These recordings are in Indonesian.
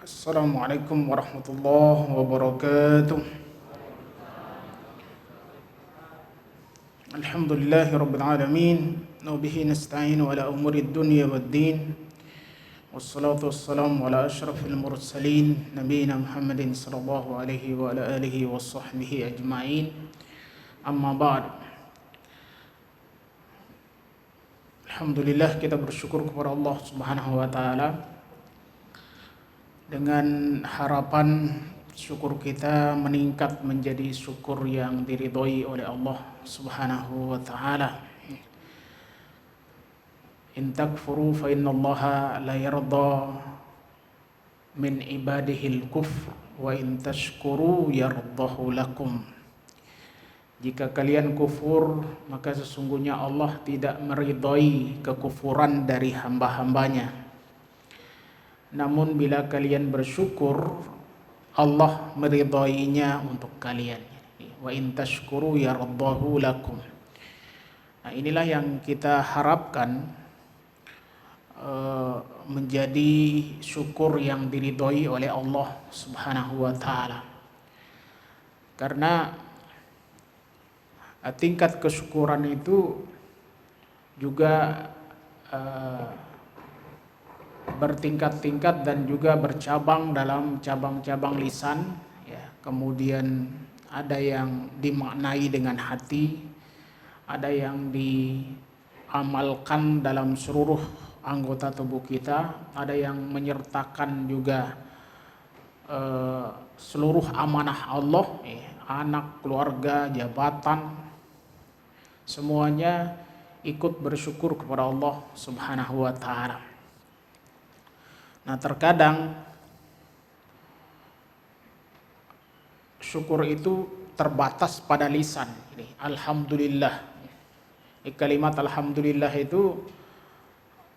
Assalamualaikum warahmatullahi wabarakatuh. Alhamdulillahi rabbil alamin. Wa bihi nasta'inu ala umuri dunya waddin. Wassalatu wassalamu ala asyrafil mursalin nabiyina Muhammadin sallallahu alaihi wa ala alihi wa sahbihi ajma'in. Amma ba'd. Alhamdulillah, kita bersyukur kepada Allah Subhanahu wa taala dengan harapan syukur kita meningkat menjadi syukur yang diridhoi oleh Allah Subhanahu wa taala. In takfuru fa innallaha la yarda min ibadihi al-kufr wa in tashkuru yardahu lakum. Jika kalian kufur, maka sesungguhnya Allah tidak meridhoi kekufuran dari hamba-hambanya. Namun bila kalian bersyukur, Allah meridhoinya untuk kalian. Wa in tashkuru yardahu lakum. Nah, inilah yang kita harapkan menjadi syukur yang diridhoi oleh Allah Subhanahu wa taala. Karena tingkat kesyukuran itu juga bertingkat-tingkat dan juga bercabang dalam cabang-cabang lisan, ya. Kemudian ada yang dimaknai dengan hati, ada yang diamalkan dalam seluruh anggota tubuh kita, ada yang menyertakan juga seluruh amanah Allah, anak, keluarga, jabatan, semuanya ikut bersyukur kepada Allah Subhanahu wa taala. Nah, terkadang syukur itu terbatas pada lisan. Alhamdulillah. Kalimat alhamdulillah itu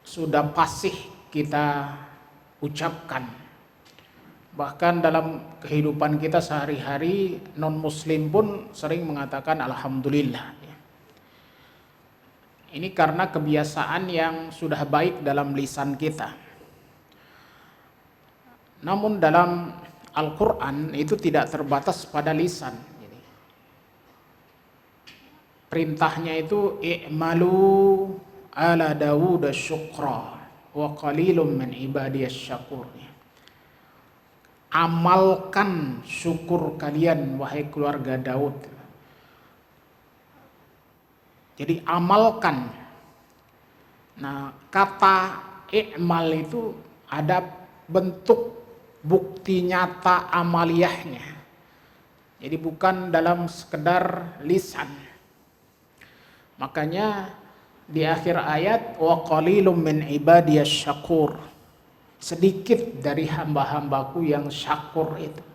sudah fasih kita ucapkan. Bahkan dalam kehidupan kita sehari-hari, non-muslim pun sering mengatakan alhamdulillah. Ini karena kebiasaan yang sudah baik dalam lisan kita. Namun dalam Al-Quran itu tidak terbatas pada lisan. Perintahnya itu i'malu ala Dawud syukra wa qalilum min ibadiyas syakur. Amalkan syukur kalian wahai keluarga Daud. Jadi amalkan. Nah, kata i'mal itu ada bentuk bukti nyata amaliyahnya. Jadi bukan dalam sekedar lisan. Makanya di akhir ayat wa qalilum min ibadiyas syakur. Sedikit dari hamba-hambaku yang syakur itu.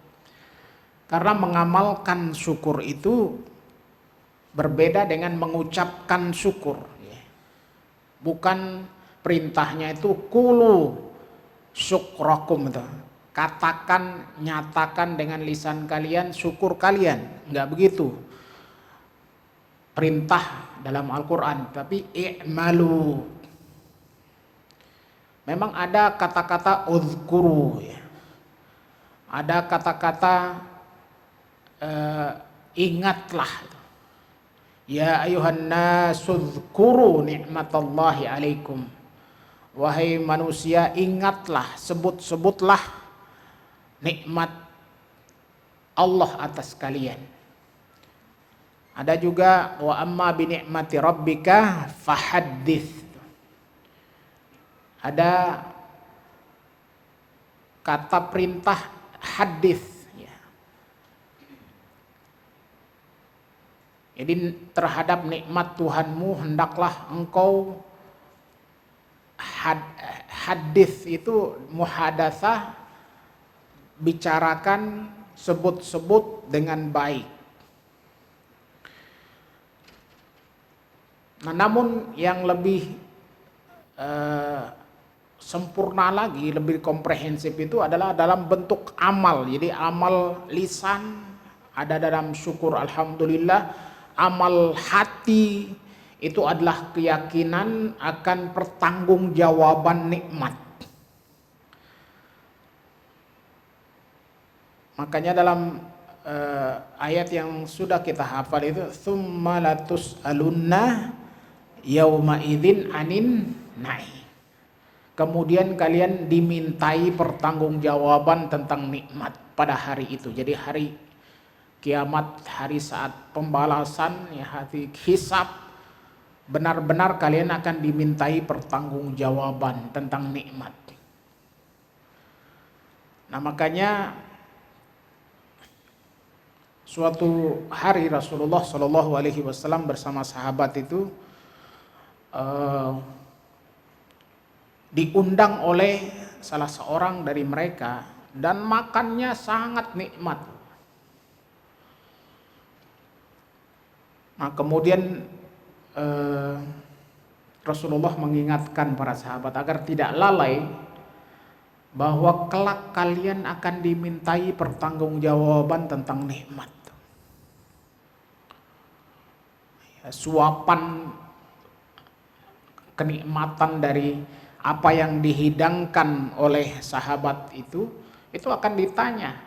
Karena mengamalkan syukur itu berbeda dengan mengucapkan syukur. Bukan perintahnya itu kulu syukrakum itu. Katakan, nyatakan dengan lisan kalian syukur kalian. Enggak begitu perintah dalam Al-Quran, tapi i'malu. Memang ada kata-kata uzkuru, ya. Ada kata-kata ingatlah. Ya ayuhan nasu dzkuru ni'matallahi alaikum. Wahai manusia, ingatlah, sebut-sebutlah nikmat Allah atas kalian. Ada juga wa amma bi ni'mati rabbika fahaddits. Ada kata perintah hadis, ya. Jadi terhadap nikmat Tuhanmu hendaklah engkau hadis itu muhadatsah, bicarakan, sebut-sebut dengan baik. Nah, namun yang lebih sempurna lagi, lebih komprehensif itu adalah dalam bentuk amal. Jadi amal lisan ada dalam syukur alhamdulillah, amal hati itu adalah keyakinan akan pertanggungjawaban nikmat. Makanya dalam ayat yang sudah kita hafal itu tsumma latus'alunna yauma idzin anin na'i. Kemudian kalian dimintai pertanggungjawaban tentang nikmat pada hari itu. Jadi hari kiamat, hari saat pembalasan, ya, hari hisab, benar-benar kalian akan dimintai pertanggungjawaban tentang nikmat. Nah, makanya suatu hari Rasulullah Shallallahu Alaihi Wasallam bersama sahabat itu diundang oleh salah seorang dari mereka dan makannya sangat nikmat. Nah, kemudian Rasulullah mengingatkan para sahabat agar tidak lalai bahwa kelak kalian akan dimintai pertanggungjawaban tentang nikmat. Ya, suapan kenikmatan dari apa yang dihidangkan oleh sahabat itu akan ditanya.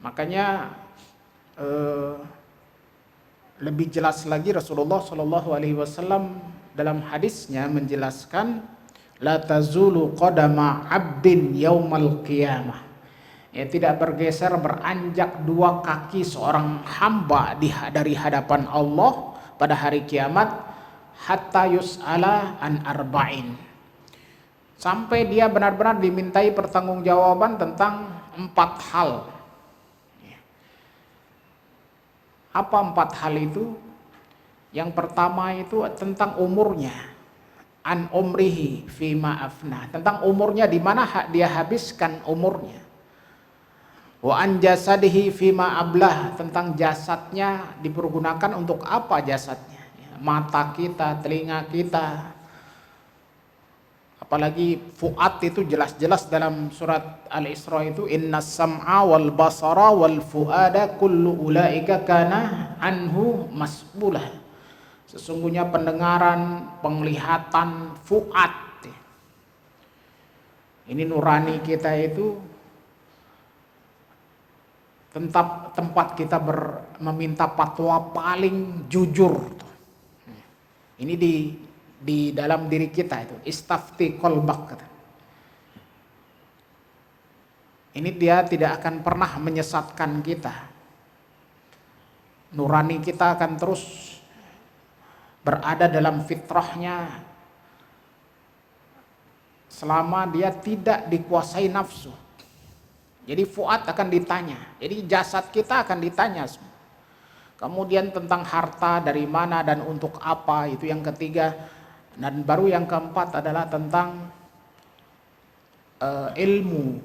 Makanya lebih jelas lagi Rasulullah Shallallahu Alaihi Wasallam dalam hadisnya menjelaskan, la tazulu qadama abdin yaumal qiyamah. Ya, tidak bergeser beranjak dua kaki seorang hamba dari hadapan Allah pada hari kiamat hatta yus'ala an arba'in. Sampai dia benar-benar dimintai pertanggungjawaban tentang 4 hal. Apa 4 hal itu? Yang pertama itu tentang umurnya. An umrihi fima afna, tentang umurnya, di mana dia habiskan umurnya. Wa an jasadihi fima ablah, tentang jasadnya dipergunakan untuk apa jasadnya. Mata kita, telinga kita, apalagi fuad itu jelas-jelas dalam surat Al-Isra itu innas sam'a wal basara wal fuada kullu ulaika kana anhu mas'ulah. Sesungguhnya pendengaran, penglihatan, fuad, ini nurani kita itu tempat kita meminta fatwa paling jujur. Ini di dalam diri kita itu istafti qalbak. Ini dia tidak akan pernah menyesatkan kita. Nurani kita akan terus berada dalam fitrahnya selama dia tidak dikuasai nafsu. Jadi fuad akan ditanya, jadi jasad kita akan ditanya semua. Kemudian tentang harta, dari mana dan untuk apa, itu yang ketiga. Dan baru yang keempat adalah tentang ilmu.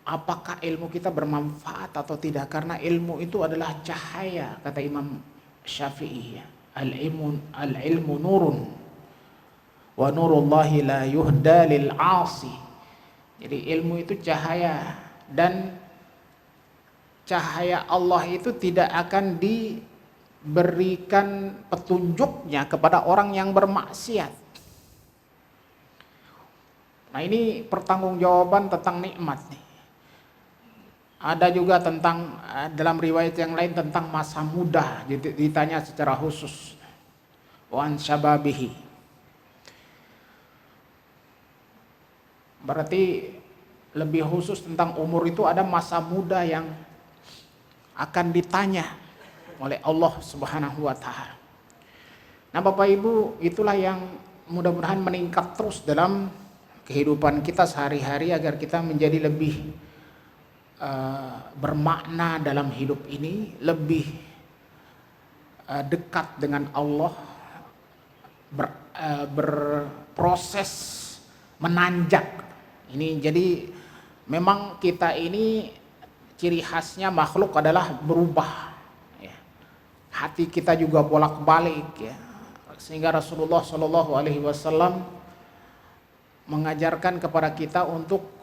Apakah ilmu kita bermanfaat atau tidak? Karena ilmu itu adalah cahaya, kata Imam Syafi'i. Al-ilmu nurun wa nurullahi la yuhda lil 'asi. Jadi ilmu itu cahaya, dan cahaya Allah itu tidak akan diberikan petunjuknya kepada orang yang bermaksiat. Nah, ini pertanggungjawaban tentang nikmat nih. Ada juga tentang dalam riwayat yang lain tentang masa muda, ditanya secara khusus. Wan syababihi. Berarti lebih khusus tentang umur itu ada masa muda yang akan ditanya oleh Allah Subhanahu wa taala. Nah, Bapak Ibu, itulah yang mudah-mudahan meningkat terus dalam kehidupan kita sehari-hari agar kita menjadi lebih bermakna dalam hidup ini, lebih dekat dengan Allah, berproses menanjak. Ini jadi memang kita ini ciri khasnya makhluk adalah berubah, ya. Hati kita juga bolak-balik, ya. Sehingga Rasulullah Shallallahu Alaihi Wasallam mengajarkan kepada kita untuk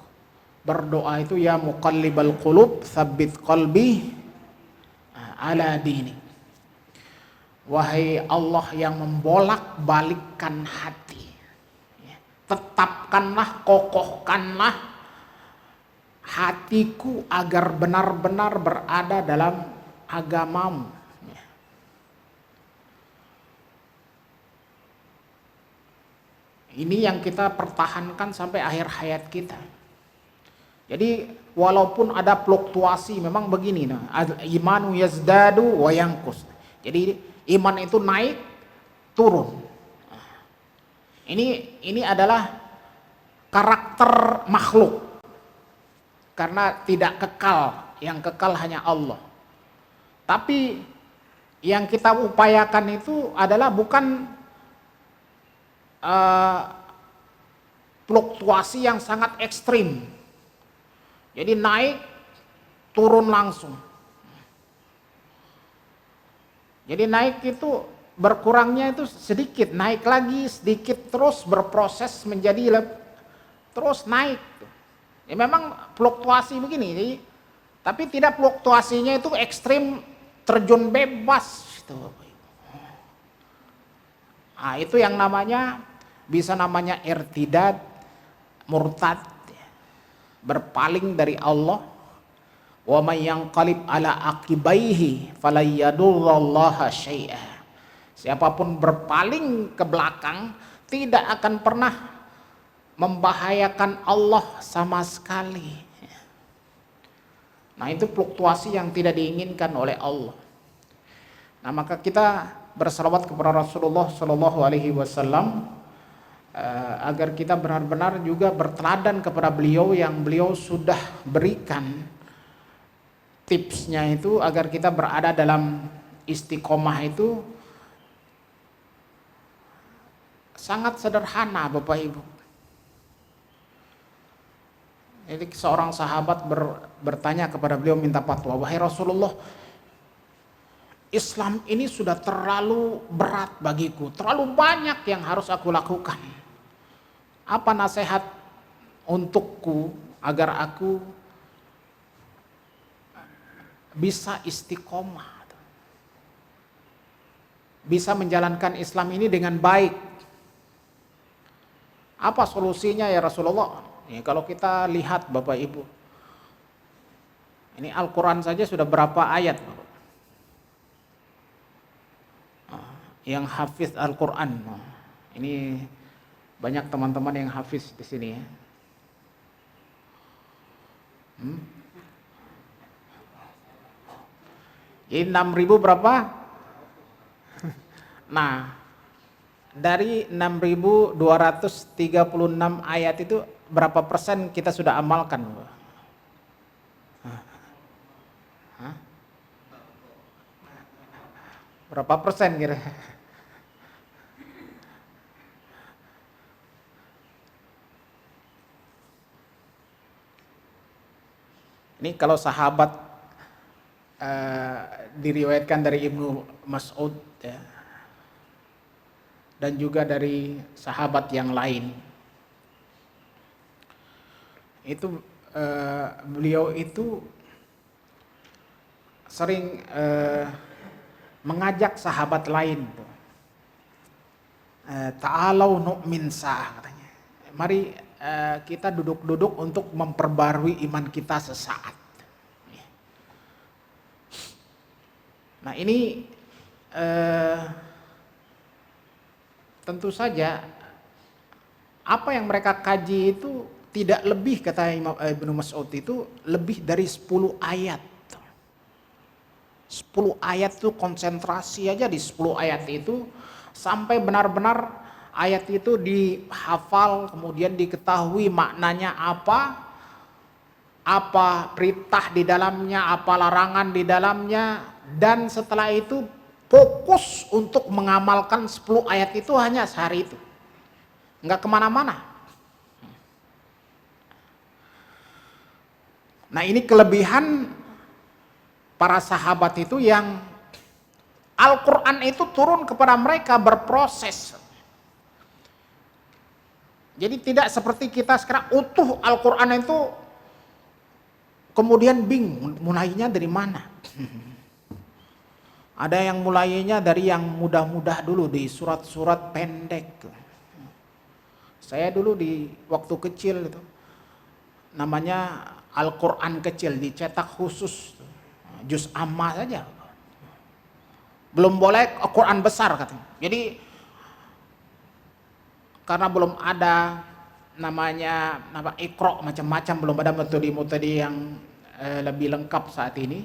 berdoa itu, ya muqallibal qulub tsabbit qalbi ala dini. Wahai Allah yang membolak-balikkan hati, tetapkanlah, kokohkanlah hatiku agar benar-benar berada dalam agamamu. Ini yang kita pertahankan sampai akhir hayat kita. Jadi walaupun ada fluktuasi, memang begini, nah, imanu yazdadu wa yanqus. Jadi iman itu naik, turun. Ini adalah karakter makhluk. Karena tidak kekal, yang kekal hanya Allah. Tapi yang kita upayakan itu adalah bukan fluktuasi yang sangat ekstrim. Jadi naik, turun langsung. Jadi naik itu berkurangnya itu sedikit, naik lagi sedikit, terus berproses menjadi terus naik. Ya memang fluktuasi begini, jadi, tapi tidak fluktuasinya itu ekstrim, terjun bebas. Nah, itu yang bisa namanya irtidad, murtad, berpaling dari Allah. Wa may yanqalib ala aqibaihi falayadurrallaha syai'a. Siapapun berpaling ke belakang tidak akan pernah membahayakan Allah sama sekali. Nah, itu fluktuasi yang tidak diinginkan oleh Allah. Nah, maka kita bersalawat kepada Rasulullah Shallallahu Alaihi Wasallam agar kita benar-benar juga berteladan kepada beliau yang beliau sudah berikan tipsnya itu agar kita berada dalam istiqomah itu sangat sederhana, Bapak Ibu. Jadi seorang sahabat bertanya kepada beliau, minta fatwa, wahai Rasulullah, Islam ini sudah terlalu berat bagiku, terlalu banyak yang harus aku lakukan. Apa nasihat untukku agar aku bisa istiqomah, bisa menjalankan Islam ini dengan baik? Apa solusinya ya Rasulullah? Ya, kalau kita lihat Bapak Ibu, ini Al-Quran saja sudah berapa ayat Bapak? Yang hafiz Al-Quran, ini banyak teman-teman yang hafiz di sini ya. Ini 6.000 berapa? Nah, dari 6.236 ayat itu berapa persen kita sudah amalkan? Berapa persen kira? Ini kalau sahabat diriwayatkan dari Ibnu Mas'ud ya, dan juga dari sahabat yang lain, itu beliau itu sering mengajak sahabat lain, ta'alau nu'min sa'ah katanya, mari kita duduk-duduk untuk memperbarui iman kita sesaat. Nah ini tentu saja apa yang mereka kaji itu tidak lebih, kata Imam Ibnu Mas'ud, itu lebih dari 10 ayat. 10 ayat itu konsentrasi aja di 10 ayat itu sampai benar-benar ayat itu dihafal, kemudian diketahui maknanya apa perintah di dalamnya, apa larangan di dalamnya, dan setelah itu fokus untuk mengamalkan 10 ayat itu hanya sehari itu, nggak kemana-mana. Nah ini kelebihan para sahabat itu, yang Al-Quran itu turun kepada mereka berproses. Jadi tidak seperti kita sekarang utuh Al-Quran itu kemudian bingung mulainya dari mana. Ada yang mulainya dari yang mudah-mudah dulu, di surat-surat pendek. Saya dulu di waktu kecil itu namanya Al-Quran kecil dicetak khusus, juz amma saja. Belum boleh Al-Quran besar katanya. Jadi karena belum ada namanya Iqra macam-macam, belum ada metode-metode yang lebih lengkap saat ini.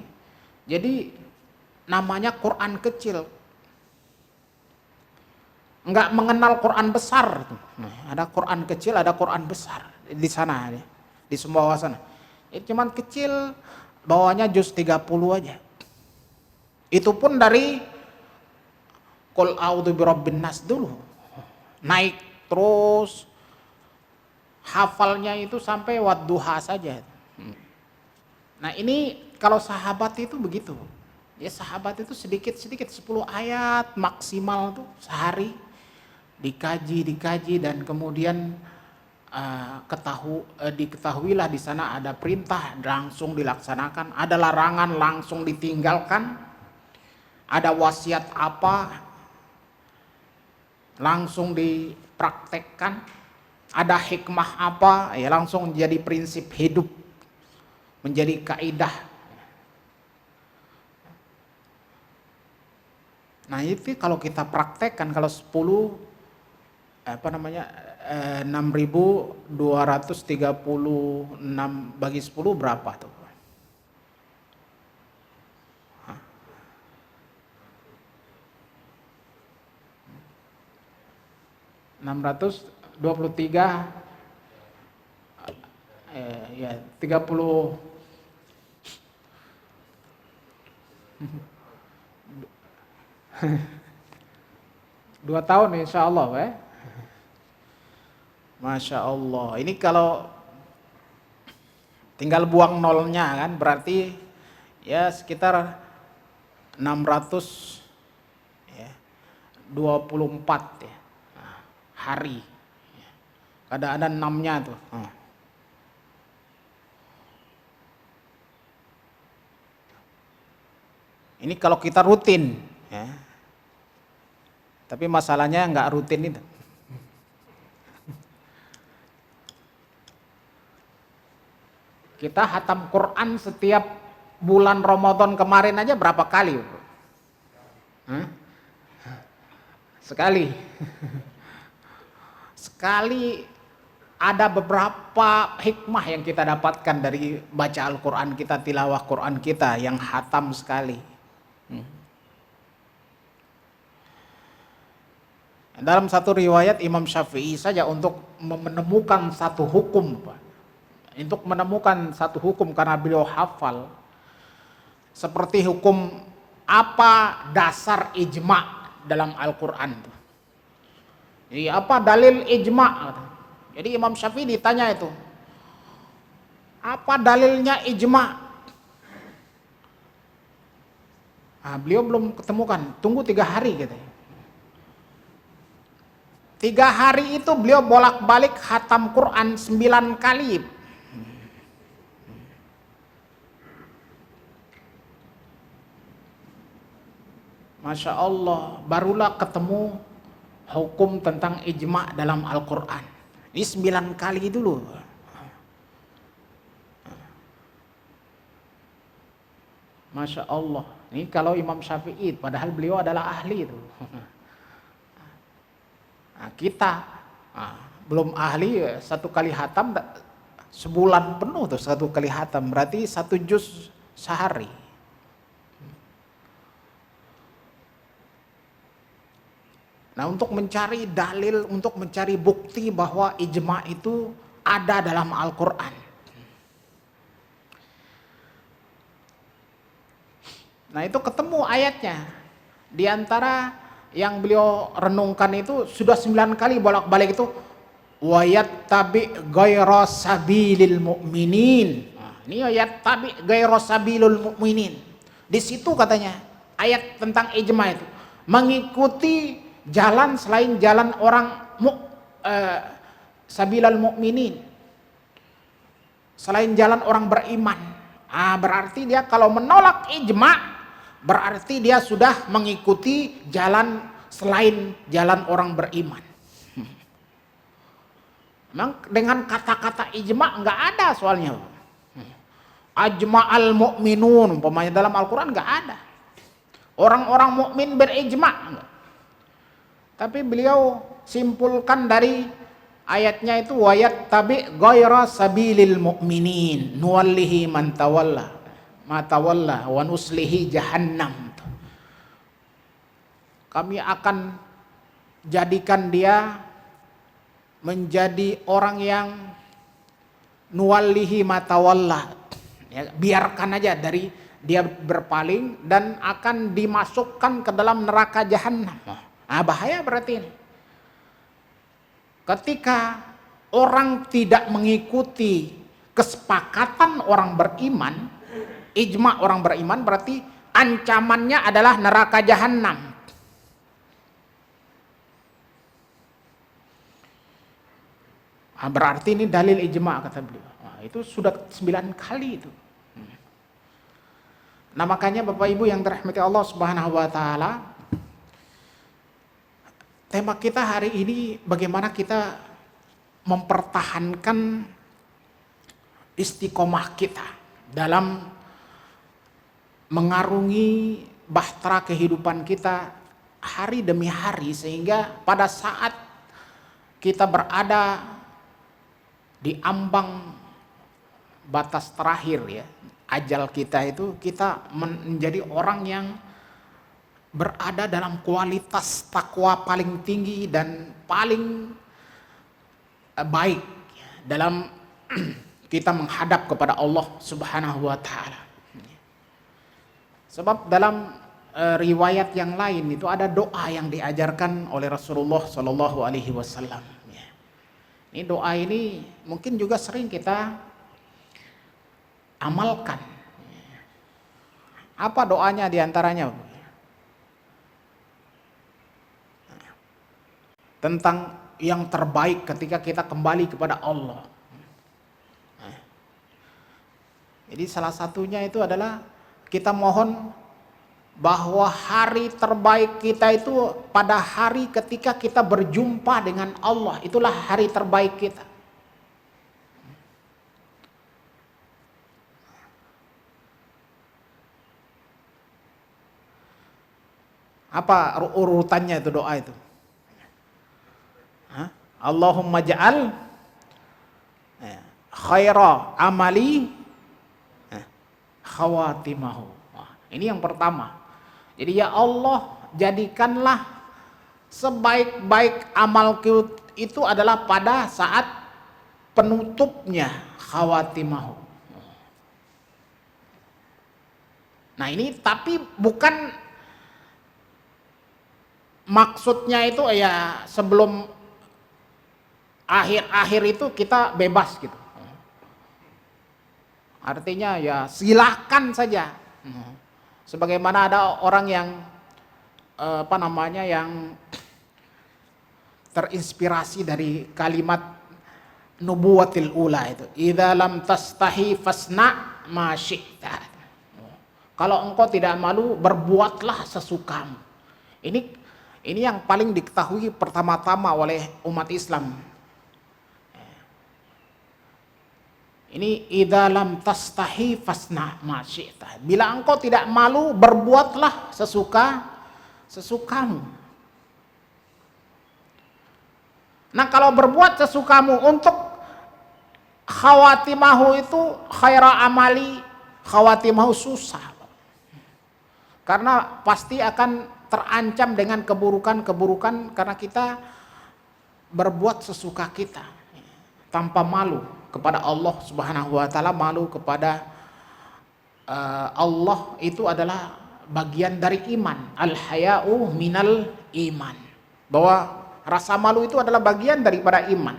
Jadi namanya Quran kecil. Enggak mengenal Quran besar. Nah, ada Quran kecil, ada Quran besar di sana, di semua sana. Itu cuman kecil, bawahnya juz 30 aja. Itu pun dari Qul a'udzu birabbin nas dulu. Naik terus hafalnya itu sampai wadduha saja. Nah, ini kalau sahabat itu begitu. Ya sahabat itu sedikit-sedikit 10 ayat maksimal tuh sehari dikaji dan kemudian diketahuilah di sana ada perintah langsung dilaksanakan, ada larangan langsung ditinggalkan, ada wasiat apa langsung dipraktekkan, ada hikmah apa ya langsung jadi prinsip hidup, menjadi kaidah. Nah itu kalau kita praktekkan, kalau 6.236 bagi 10 berapa tuh? 623 ya 30 2 tahun insya Allah Masya Allah. Ini kalau tinggal buang nolnya kan berarti ya sekitar 624 ya, hari. Ada 6-nya tuh. Ini kalau kita rutin ya. Tapi masalahnya nggak rutin itu. Kita hatam Quran setiap bulan Ramadan kemarin aja berapa kali? Sekali. Sekali. Ada beberapa hikmah yang kita dapatkan dari baca Al-Quran kita, tilawah Quran kita yang hatam sekali. Dalam satu riwayat Imam Syafi'i saja untuk menemukan satu hukum, untuk menemukan satu hukum karena beliau hafal, seperti hukum apa dasar ijma dalam Al-Quran. Jadi apa dalil ijma? Jadi Imam Syafi'i ditanya itu, apa dalilnya ijma? Beliau belum ketemukan, tunggu 3 hari katanya. 3 hari itu beliau bolak-balik khatam Quran 9 kali. Masya Allah, barulah ketemu hukum tentang ijma dalam Al-Quran. Ini 9 kali dulu. Masya Allah. Ini kalau Imam Syafi'i, padahal beliau adalah ahli itu. Nah, kita belum ahli, 1 kali hatam sebulan penuh tuh 1 kali hatam, berarti 1 juz sehari. Nah, untuk mencari dalil, untuk mencari bukti bahwa ijma itu ada dalam Al-Quran. Nah, itu ketemu ayatnya. Di antara yang beliau renungkan itu sudah 9 kali bolak-balik itu wayat tabi ghayra sabilil mu'minin. Ini ayat tabi ghayra sabilil mu'minin. Di situ katanya ayat tentang ijma itu mengikuti jalan selain jalan orang sabilal mu'minin, selain jalan orang beriman. Berarti dia kalau menolak ijma berarti dia sudah mengikuti jalan selain jalan orang beriman. Memang dengan kata-kata ijma nggak ada soalnya. Ajma'al mu'minun, umpamanya dalam Al-Quran nggak ada. Orang-orang mukmin berijma'. Tapi beliau simpulkan dari ayatnya itu wayat tabi ghaira sabilil mu'minin nuwallihi man tawalla ma tawalla wa nuslihi jahannam. Kami akan jadikan dia menjadi orang yang nuwallihi ma tawalla, ya, biarkan aja dari dia berpaling dan akan dimasukkan ke dalam neraka jahanam. Bahaya berarti ini. Ketika orang tidak mengikuti kesepakatan orang beriman, ijma orang beriman, berarti ancamannya adalah neraka jahanam. Berarti ini dalil ijma kata beliau. Itu sudah 9 kali itu. Nah makanya Bapak Ibu yang dirahmati Allah Subhanahu wa taala, tema kita hari ini bagaimana kita mempertahankan istiqomah kita dalam mengarungi bahtera kehidupan kita hari demi hari, sehingga pada saat kita berada di ambang batas terakhir, ya, ajal kita itu, kita menjadi orang yang berada dalam kualitas takwa paling tinggi dan paling baik dalam kita menghadap kepada Allah Subhanahu wa taala. Sebab dalam riwayat yang lain itu ada doa yang diajarkan oleh Rasulullah Shallallahu alaihi wasallam. Ini doa ini mungkin juga sering kita amalkan. Apa doanya diantaranya? Tentang yang terbaik ketika kita kembali kepada Allah. Jadi salah satunya itu adalah kita mohon bahwa hari terbaik kita itu pada hari ketika kita berjumpa dengan Allah. Itulah hari terbaik kita. Apa urutannya itu doa itu? Allahumma ja'al khaira amali khawatimahu. Ini yang pertama. Jadi ya Allah, jadikanlah sebaik-baik amalku itu adalah pada saat penutupnya, khawatimahu. Nah ini tapi bukan maksudnya itu ya sebelum akhir-akhir itu kita bebas gitu. Artinya ya silakan saja. Sebagaimana ada orang yang yang terinspirasi dari kalimat nubuwatil ula itu. Idza lam tastahi fasna ma syi'ta. Kalau engkau tidak malu, berbuatlah sesukamu. Ini yang paling diketahui pertama-tama oleh umat Islam. Ini idza lam tastahi fasna ma syi'ta. Bila engkau tidak malu, berbuatlah sesukamu. Nah, kalau berbuat sesukamu untuk khawatimahu itu khaira amali, khawatimahu susah. Karena pasti akan terancam dengan keburukan-keburukan karena kita berbuat sesuka kita tanpa malu kepada Allah Subhanahu wa taala. Malu kepada Allah itu adalah bagian dari iman. Al-haya'u minal iman. Bahwa rasa malu itu adalah bagian daripada iman.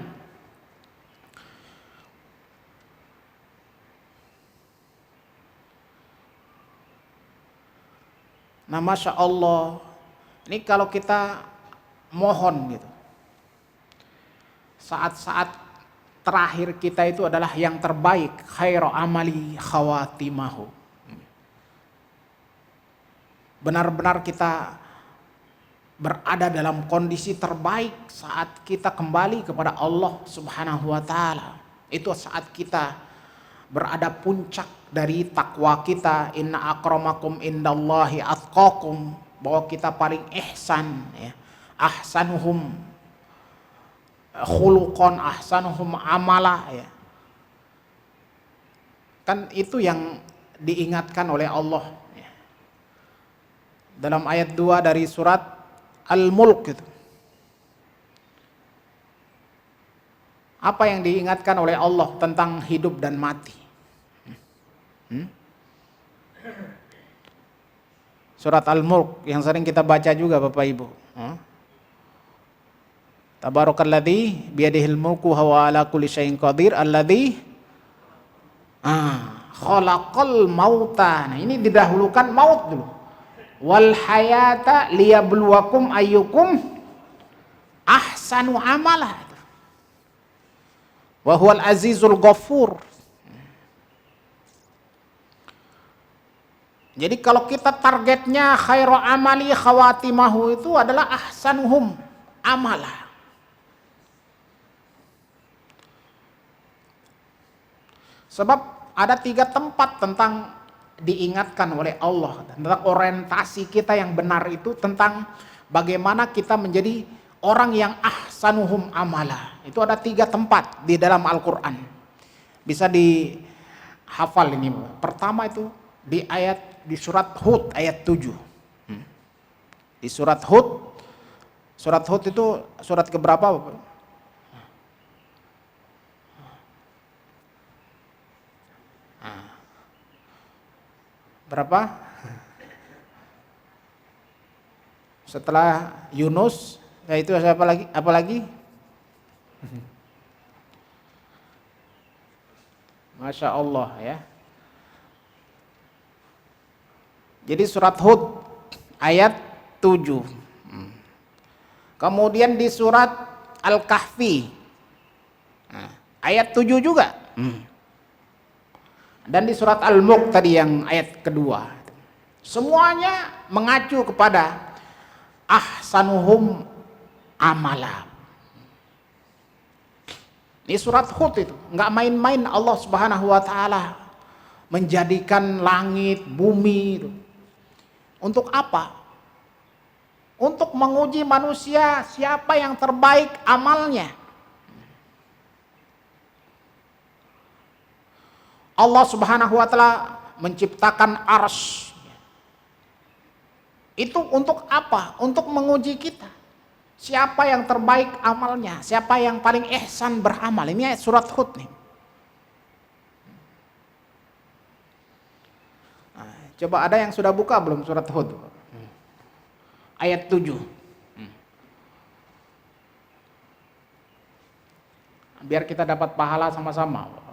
Nah, Masya Allah, ini kalau kita mohon gitu, saat-saat terakhir kita itu adalah yang terbaik, khairu amali khawatimahu. Benar-benar kita berada dalam kondisi terbaik saat kita kembali kepada Allah Subhanahu wa taala. Itu saat kita berada puncak dari takwa kita, inna akramakum indallahi atqakum, bahwa kita paling ihsan ya, ahsanuhum khuluqan ahsanuhum amala ya. Kan itu yang diingatkan oleh Allah ya. Dalam ayat 2 dari surat Al-Mulk gitu. Apa yang diingatkan oleh Allah tentang hidup dan mati? Surat Al-Mulk yang sering kita baca juga Bapak Ibu. Tabarakalladzi biyadihil mulku wa ala kulli syai'in qadir alladzi khalaqal mauta. Nah, ini didahulukan maut dulu. Wal hayata liyabluwakum ayyukum ahsanu amala. Wa huwal azizul ghafur. Jadi kalau kita targetnya khairu amali khawatimahu itu adalah ahsanuhum amala. Sebab ada 3 tempat tentang diingatkan oleh Allah tentang orientasi kita yang benar itu, tentang bagaimana kita menjadi orang yang ahsanuhum amala. Itu ada 3 tempat di dalam Al-Quran. Bisa dihafal ini. Pertama itu di surat Hud ayat 7. Di surat Hud itu surat keberapa Bapak? Berapa? Setelah Yunus, yaitu apa lagi? Masya Allah ya. Jadi surat Hud ayat 7. Kemudian di surat Al-Kahfi ayat 7 juga. Dan di surat Al-Mulk tadi yang ayat kedua. Semuanya mengacu kepada ahsanuhum amala. Ini surat Hud itu, nggak main-main Allah Subhanahu wa taala menjadikan langit, bumi itu. Untuk apa? Untuk menguji manusia siapa yang terbaik amalnya. Allah Subhanahu wa taala menciptakan arsy. Itu untuk apa? Untuk menguji kita. Siapa yang terbaik amalnya? Siapa yang paling ihsan beramal? Ini ayat surat Hud nih. Nah, coba ada yang sudah buka belum surat Hud? Ayat 7. Biar kita dapat pahala sama-sama.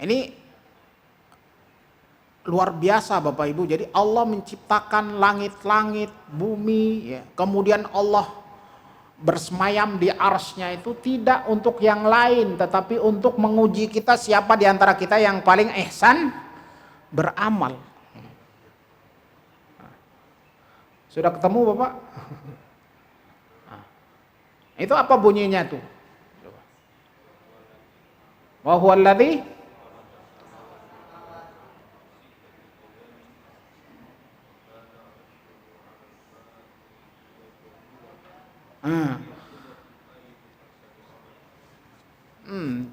Ini luar biasa Bapak Ibu. Jadi Allah menciptakan langit-langit, bumi ya. Kemudian Allah bersemayam di arsy-Nya itu tidak untuk yang lain, tetapi untuk menguji kita siapa di antara kita yang paling ihsan beramal. Sudah ketemu Bapak? Itu apa bunyinya tuh? Wa huwallazi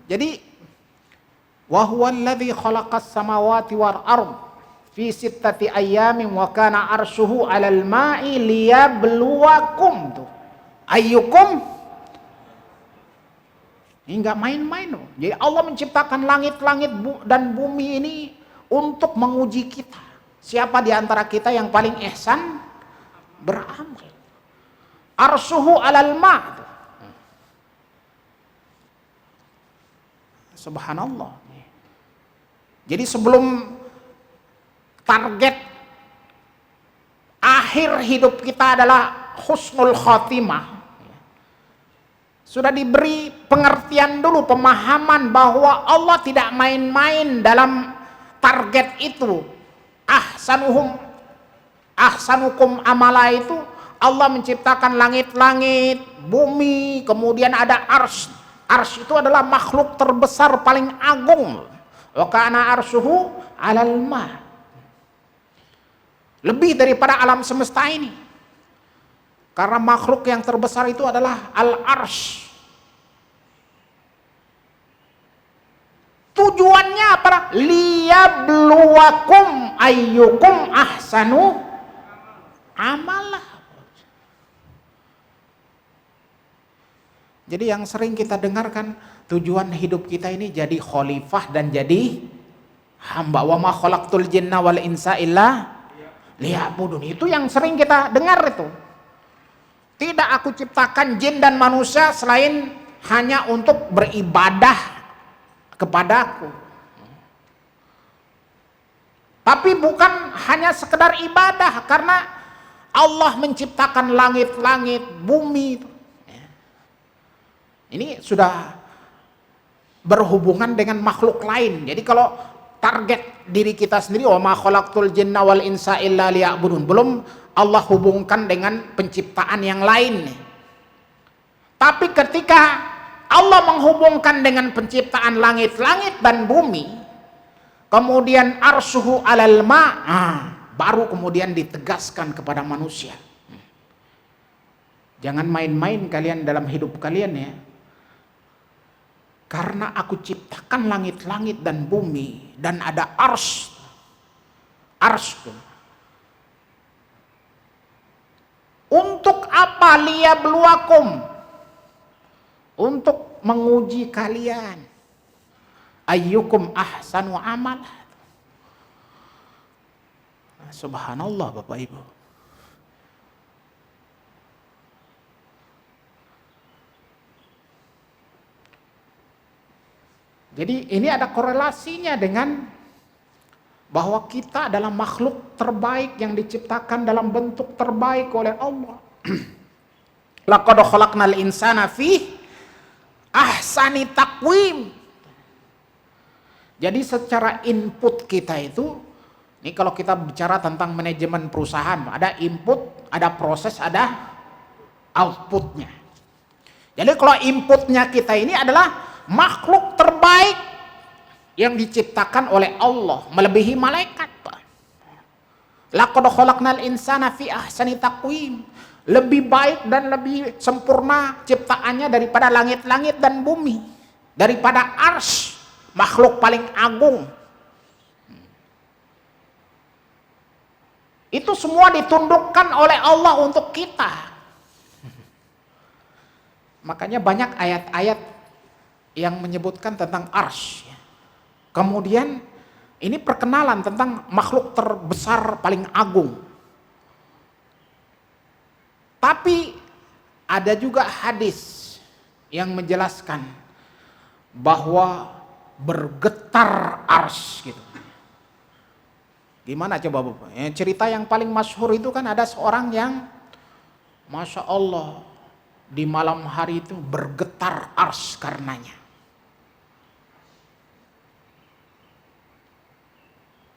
Jadi wa huwallazi khalaqas samawati wal ard fi sittati ayyamin wa kana arshuhu 'alal ma'i liyabluwakum tuh. Ayyukum, ini enggak main-main loh. Jadi Allah menciptakan langit-langit dan bumi ini untuk menguji kita. Siapa di antara kita yang paling ihsan beramal. Arshuhu 'alal ma'. Subhanallah. Jadi sebelum target akhir hidup kita adalah husnul khotimah, sudah diberi pengertian dulu, pemahaman bahwa Allah tidak main-main dalam target itu. Ahsanukum amala itu Allah menciptakan langit-langit, bumi, kemudian ada arsy. Arsy itu adalah makhluk terbesar paling agung. Wa kana arsyuhu 'alal ma. Lebih daripada alam semesta ini. Karena makhluk yang terbesar itu adalah al-arsy. Tujuannya apa? Liyabluwakum ayyukum ahsanu amala. Jadi yang sering kita dengarkan, tujuan hidup kita ini jadi khalifah dan jadi hamba. Wa ma khalaqtul jinna wal insa illa liya'budun. Itu yang sering kita dengar itu. Tidak aku ciptakan jin dan manusia selain hanya untuk beribadah kepadaku. Tapi bukan hanya sekedar ibadah, karena Allah menciptakan langit-langit, bumi. Ini sudah berhubungan dengan makhluk lain. Jadi kalau target diri kita sendiri, wa ma khalaqtul jinna wal insa illa liya'budun, belum Allah hubungkan dengan penciptaan yang lain. Tapi ketika Allah menghubungkan dengan penciptaan langit-langit dan bumi, kemudian arsyuhu 'alal ma, baru kemudian ditegaskan kepada manusia. Jangan main-main kalian dalam hidup kalian ya. Karena aku ciptakan langit-langit dan bumi, dan ada arsy. Arsy. Untuk apa? Liyabluwakum. Untuk menguji kalian. Ayyukum ahsanu amal. Subhanallah Bapak Ibu. Jadi ini ada korelasinya dengan bahwa kita adalah makhluk terbaik yang diciptakan dalam bentuk terbaik oleh Allah. Laqad khalaqnal insana fi ahsani taqwim. Jadi secara input kita itu, ini kalau kita bicara tentang manajemen perusahaan, ada input, ada proses, ada outputnya. Jadi kalau inputnya kita ini adalah makhluk terbaik yang diciptakan oleh Allah, melebihi malaikat. Laqad khalaqnal insana fi ahsani taqwim. Lebih baik dan lebih sempurna ciptaannya daripada langit-langit dan bumi, daripada arsy, makhluk paling agung. Itu semua ditundukkan oleh Allah untuk kita. Makanya banyak ayat-ayat yang menyebutkan tentang arsy. Kemudian ini perkenalan tentang makhluk terbesar paling agung. Tapi ada juga hadis yang menjelaskan bahwa bergetar arsy gitu. Gimana coba Bapak? Cerita yang paling masyhur itu kan ada seorang yang Masya Allah di malam hari itu bergetar arsy karenanya.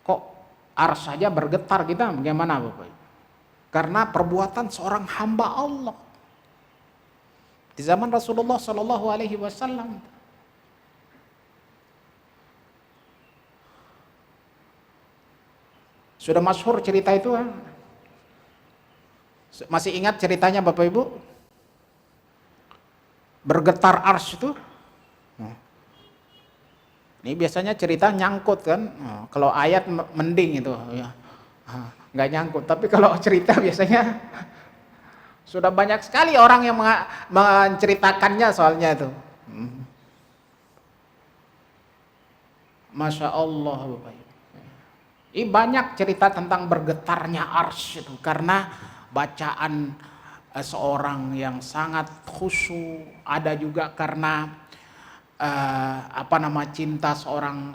Kok arsy saja bergetar, kita bagaimana Bapak? Karena perbuatan seorang hamba Allah di zaman Rasulullah Shallallahu Alaihi Wasallam. Sudah masyhur cerita itu. Masih ingat ceritanya Bapak Ibu? Bergetar arsy itu. Ini biasanya cerita nyangkut kan. Kalau ayat mending itu ya. Nggak nyangkut, tapi kalau cerita biasanya sudah banyak sekali orang yang menceritakannya soalnya itu. Masya Allah Bapak Ibu. Ini banyak cerita tentang bergetarnya arsy itu karena bacaan seorang yang sangat khusyuk, ada juga karena cinta seorang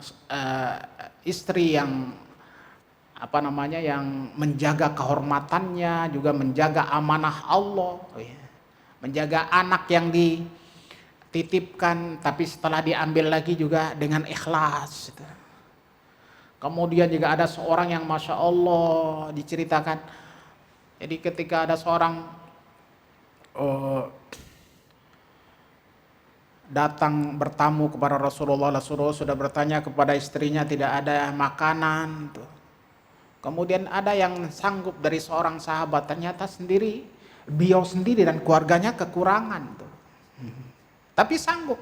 istri yang yang menjaga kehormatannya, juga menjaga amanah Allah, menjaga anak yang dititipkan tapi setelah diambil lagi juga dengan ikhlas. Kemudian juga ada seorang yang Masya Allah diceritakan, jadi ketika ada seorang datang bertamu kepada Rasulullah sudah bertanya kepada istrinya, tidak ada makanan tuh. Kemudian ada yang sanggup dari seorang sahabat, ternyata beliau sendiri dan keluarganya kekurangan tuh. Tapi sanggup.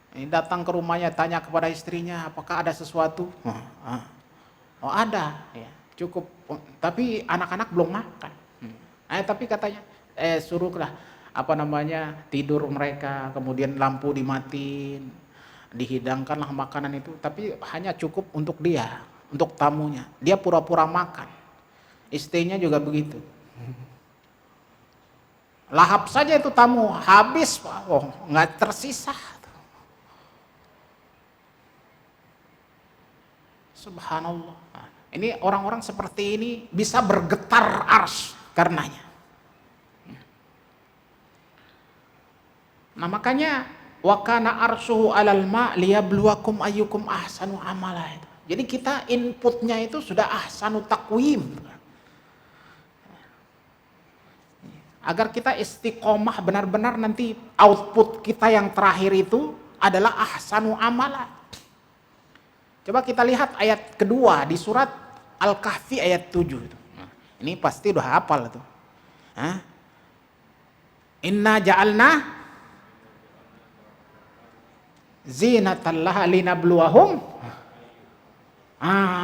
Ini datang ke rumahnya, tanya kepada istrinya, apakah ada sesuatu? Oh ada, ya, cukup. Tapi anak-anak belum makan. Tapi katanya, suruhlah tidur mereka, kemudian lampu dimatiin, dihidangkanlah makanan itu. Tapi hanya cukup untuk dia, untuk tamunya. Dia pura-pura makan. Istrinya juga begitu. Lahap saja itu tamu, habis, nggak tersisa. Subhanallah. Ini orang-orang seperti ini bisa bergetar ars karenanya. Nah makanya wa kana arsyuhu 'alal ma' liyabluwakum ayyukum ahsanu amala. Jadi kita inputnya itu sudah ahsanu taqwim. Agar kita istiqomah benar-benar, nanti output kita yang terakhir itu adalah ahsanu amala. Coba kita lihat ayat kedua di surat Al-Kahfi ayat 7 itu. Ini pasti udah hafal itu. Inna ja'alna zinatan laha linabluwahum.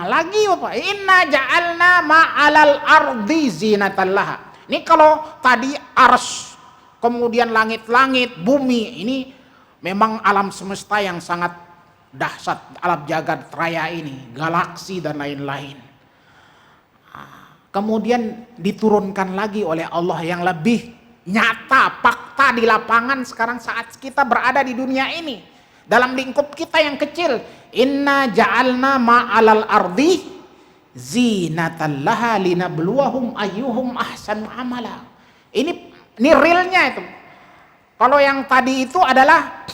Lagi Bapak, inna ja'alna ma'alal ardi zinatan laha. Ini kalau tadi ars, kemudian langit-langit, bumi, ini memang alam semesta yang sangat dahsyat, alam jagat raya ini, galaksi dan lain-lain. Kemudian diturunkan lagi oleh Allah yang lebih nyata, fakta di lapangan sekarang saat kita berada di dunia ini. Dalam lingkup kita yang kecil, inna ja'alna ma'alal ardi zinatan laha linabluwahum ayyuhum ahsanu amala. Ini realnya itu. Kalau yang tadi itu adalah,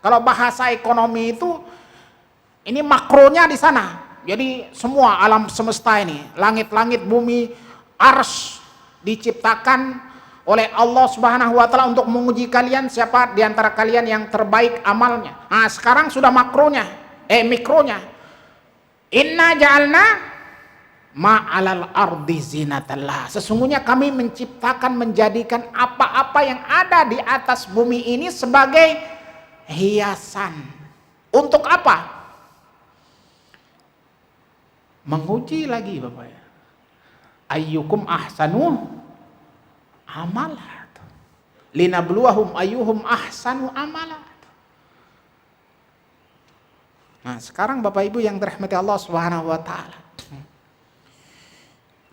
kalau bahasa ekonomi itu, ini makronya di sana. Jadi semua alam semesta ini, langit-langit, bumi, ars diciptakan oleh Allah Subhanahu wa taala untuk menguji kalian, siapa di antara kalian yang terbaik amalnya. Sekarang sudah mikronya. Inna ja'alna ma'alal ardi zinatallah. Sesungguhnya kami menciptakan, menjadikan apa-apa yang ada di atas bumi ini sebagai hiasan. Untuk apa? Menguji lagi Bapak ya. Ayyukum ahsanu amala. Linabluwahum ayyuhum ahsanu amala. Nah, sekarang Bapak Ibu yang dirahmati Allah Subhanahu wa taala.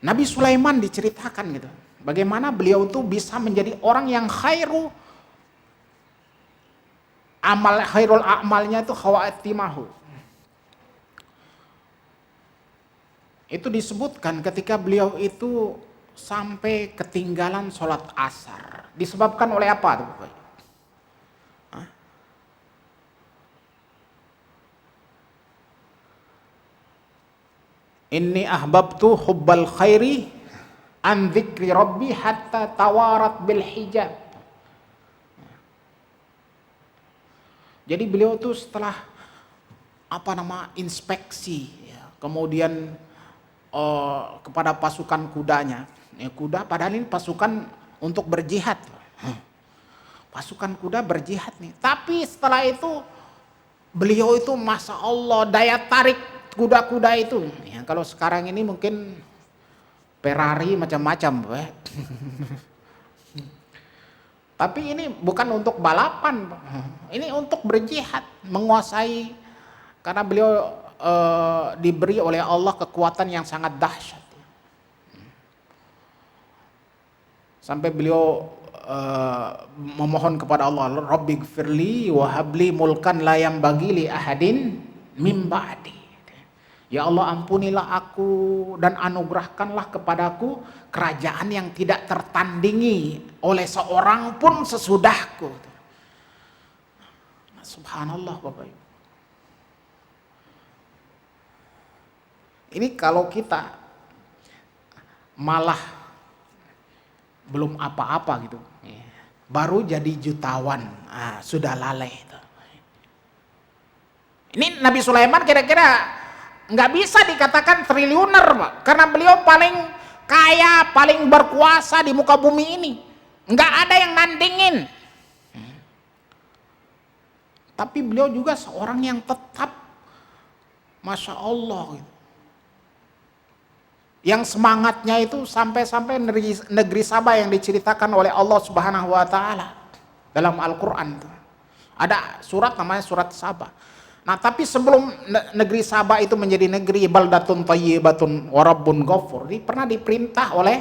Nabi Sulaiman diceritakan gitu. Bagaimana beliau itu bisa menjadi orang yang khairul amalnya itu khawatimahu. Itu disebutkan ketika beliau itu sampai ketinggalan sholat asar. Disebabkan oleh apa tuh Bapak? Inni ahbabtu hubbal khairi an dzikri rabbi hatta tawarat bil hijab. Jadi beliau tuh setelah inspeksi ya, kemudian kepada pasukan kudanya. Kuda padahal ini pasukan untuk berjihad. Pasukan kuda berjihad nih. Tapi setelah itu beliau itu Masya Allah daya tarik kuda-kuda itu. Ya, kalau sekarang ini mungkin Ferrari macam-macam. Tapi ini bukan untuk balapan. Ini untuk berjihad, menguasai. Karena beliau diberi oleh Allah kekuatan yang sangat dahsyat. Sampai beliau memohon kepada Allah, Rabbighfirli wa habli mulkan la yanbaghi li ahadin min ba'di. Ya Allah, ampunilah aku dan anugerahkanlah kepadaku kerajaan yang tidak tertandingi oleh seorang pun sesudahku. Subhanallah Bapak Ibu. Ini kalau kita malah belum apa-apa gitu, baru jadi jutawan. Sudah lalai itu. Ini Nabi Sulaiman kira-kira nggak bisa dikatakan triliuner, Pak, karena beliau paling kaya, paling berkuasa di muka bumi ini. Nggak ada yang nandingin. Tapi beliau juga seorang yang tetap, Masya Allah, gitu. Yang semangatnya itu sampai-sampai negeri Saba yang diceritakan oleh Allah Subhanahu wa taala dalam Al-Qur'an. Ada surat namanya surat Saba. Nah, tapi sebelum negeri Saba itu menjadi negeri baldatun thayyibatun wa rabbun ghafur, pernah diperintah oleh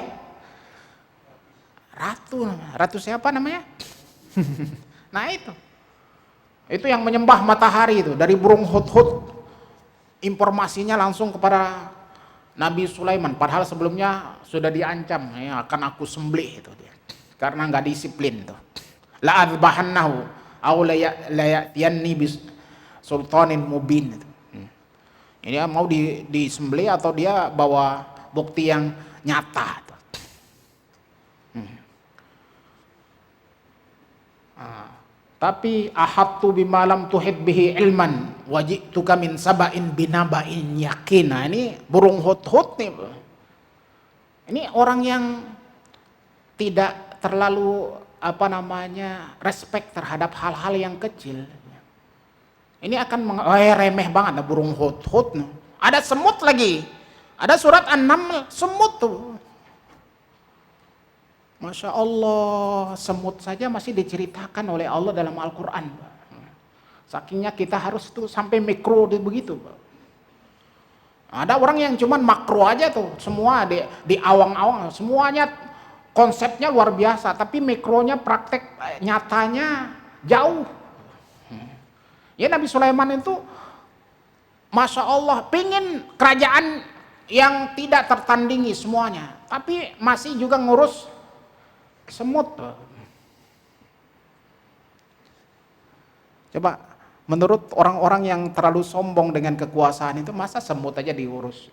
ratu siapa namanya? Nah, itu yang menyembah matahari itu, dari burung hudhud informasinya langsung kepada Nabi Sulaiman, padahal sebelumnya sudah diancam, ya, akan aku sembelih itu dia, karena nggak disiplin tuh. La adbahannahu aw la ya'tiyanni bis sultanin mubin. Ini mau disembelih atau dia bawa bukti yang nyata. Tapi ahattu bima lam tuhid bihi ilman waji'tuka min saba'in binaba'in yakin. Nah, ini burung hudhud nih. Ini orang yang tidak terlalu respect terhadap hal-hal yang kecil. Ini akan remeh banget burung hudhud. Ada semut lagi. Ada surat An-Naml, semut tuh. Masya Allah, semut saja masih diceritakan oleh Allah dalam Al-Quran. Sakingnya kita harus tuh sampai mikro begitu. Ada orang yang cuman makro aja tuh, semua di awang-awang, semuanya konsepnya luar biasa, tapi mikronya praktek nyatanya jauh. Ya, Nabi Sulaiman itu Masya Allah pingin kerajaan yang tidak tertandingi semuanya, tapi masih juga ngurus semut. Coba menurut orang-orang yang terlalu sombong dengan kekuasaan itu, masa semut aja diurus?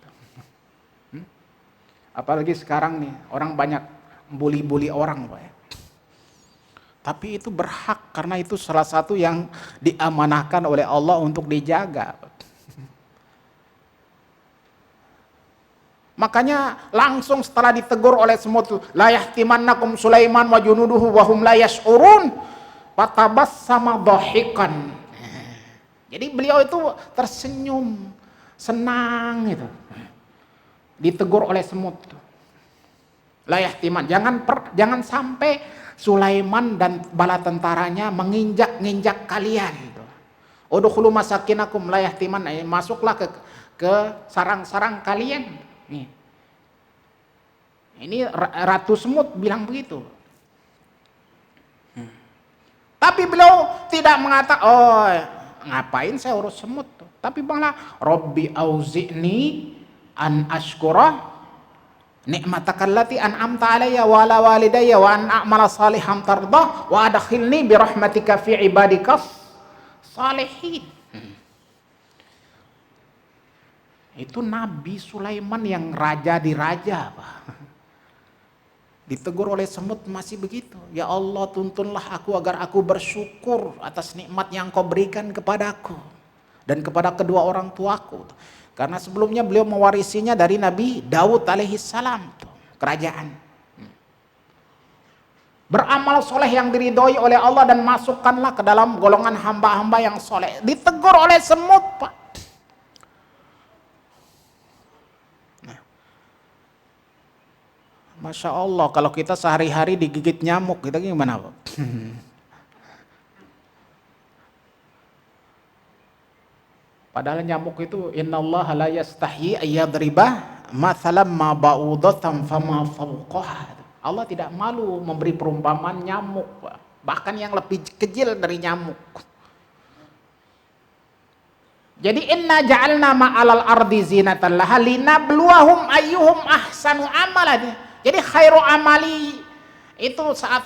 Apalagi sekarang nih, orang banyak bully-bully orang, Pak. Tapi itu berhak, karena itu salah satu yang diamanahkan oleh Allah untuk dijaga. Makanya langsung setelah ditegur oleh semut, la yahtimannakum Sulaiman wa junuduhu wa hum la yash'urun fatabassama dhahikan. Jadi beliau itu tersenyum, senang gitu. Ditegur oleh semut. La yahtiman, jangan sampai Sulaiman dan bala tentaranya menginjak-injak kalian. Udkhulu masakinakum la yahtiman, masuklah ke sarang-sarang kalian. Ini Ratu Semut bilang begitu. Tapi beliau tidak mengatakan, ngapain saya urus semut? Tapi malah, Rabbi auzi'ni an ashkura ni'mataka allati an'amta alayya wa ala walidayya wa an a'mala salihan tardah wa adkhilni bi rahmatika fi ibadikas salihin. Itu Nabi Sulaiman yang raja di raja, Pak. Ditegur oleh semut masih begitu. Ya Allah, tuntunlah aku agar aku bersyukur atas nikmat yang kau berikan kepadaku dan kepada kedua orang tuaku. Karena sebelumnya beliau mewarisinya dari Nabi Daud alaihissalam, kerajaan. Beramal soleh yang diridhoi oleh Allah dan masukkanlah ke dalam golongan hamba-hamba yang soleh. Ditegur oleh semut, Pak. Masya Allah, kalau kita sehari-hari digigit nyamuk, kita gimana, Pak? Padahal nyamuk itu, innallaha la yastahyi ayyadriba mathalam ma ba'udatan fama fawqaha. Allah tidak malu memberi perumpamaan nyamuk, Pak. Bahkan yang lebih kecil dari nyamuk. Jadi inna ja'alna ma'alal ardi zinatan laha linabluwahum ayyuhum ahsanu amalan. Jadi khairu amali itu saat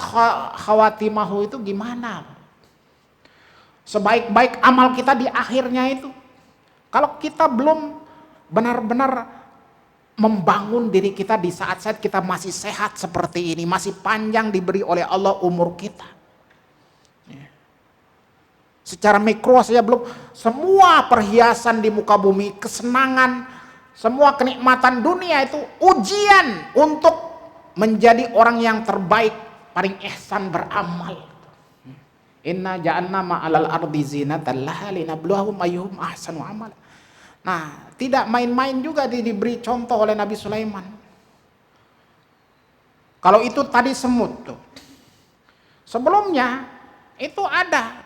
khawatimahu itu gimana? Sebaik-baik amal kita di akhirnya itu. Kalau kita belum benar-benar membangun diri kita di saat-saat kita masih sehat seperti ini, masih panjang diberi oleh Allah umur kita. Secara mikro saja belum, semua perhiasan di muka bumi, kesenangan, semua kenikmatan dunia itu ujian untuk menjadi orang yang terbaik, paling ihsan beramal. Inna ja'alna ma'alal ardi zinatan laha linabluwahum ayyuhum ahsanu amala. Nah, tidak main-main juga diberi contoh oleh Nabi Sulaiman. Kalau itu tadi semut tuh. Sebelumnya itu ada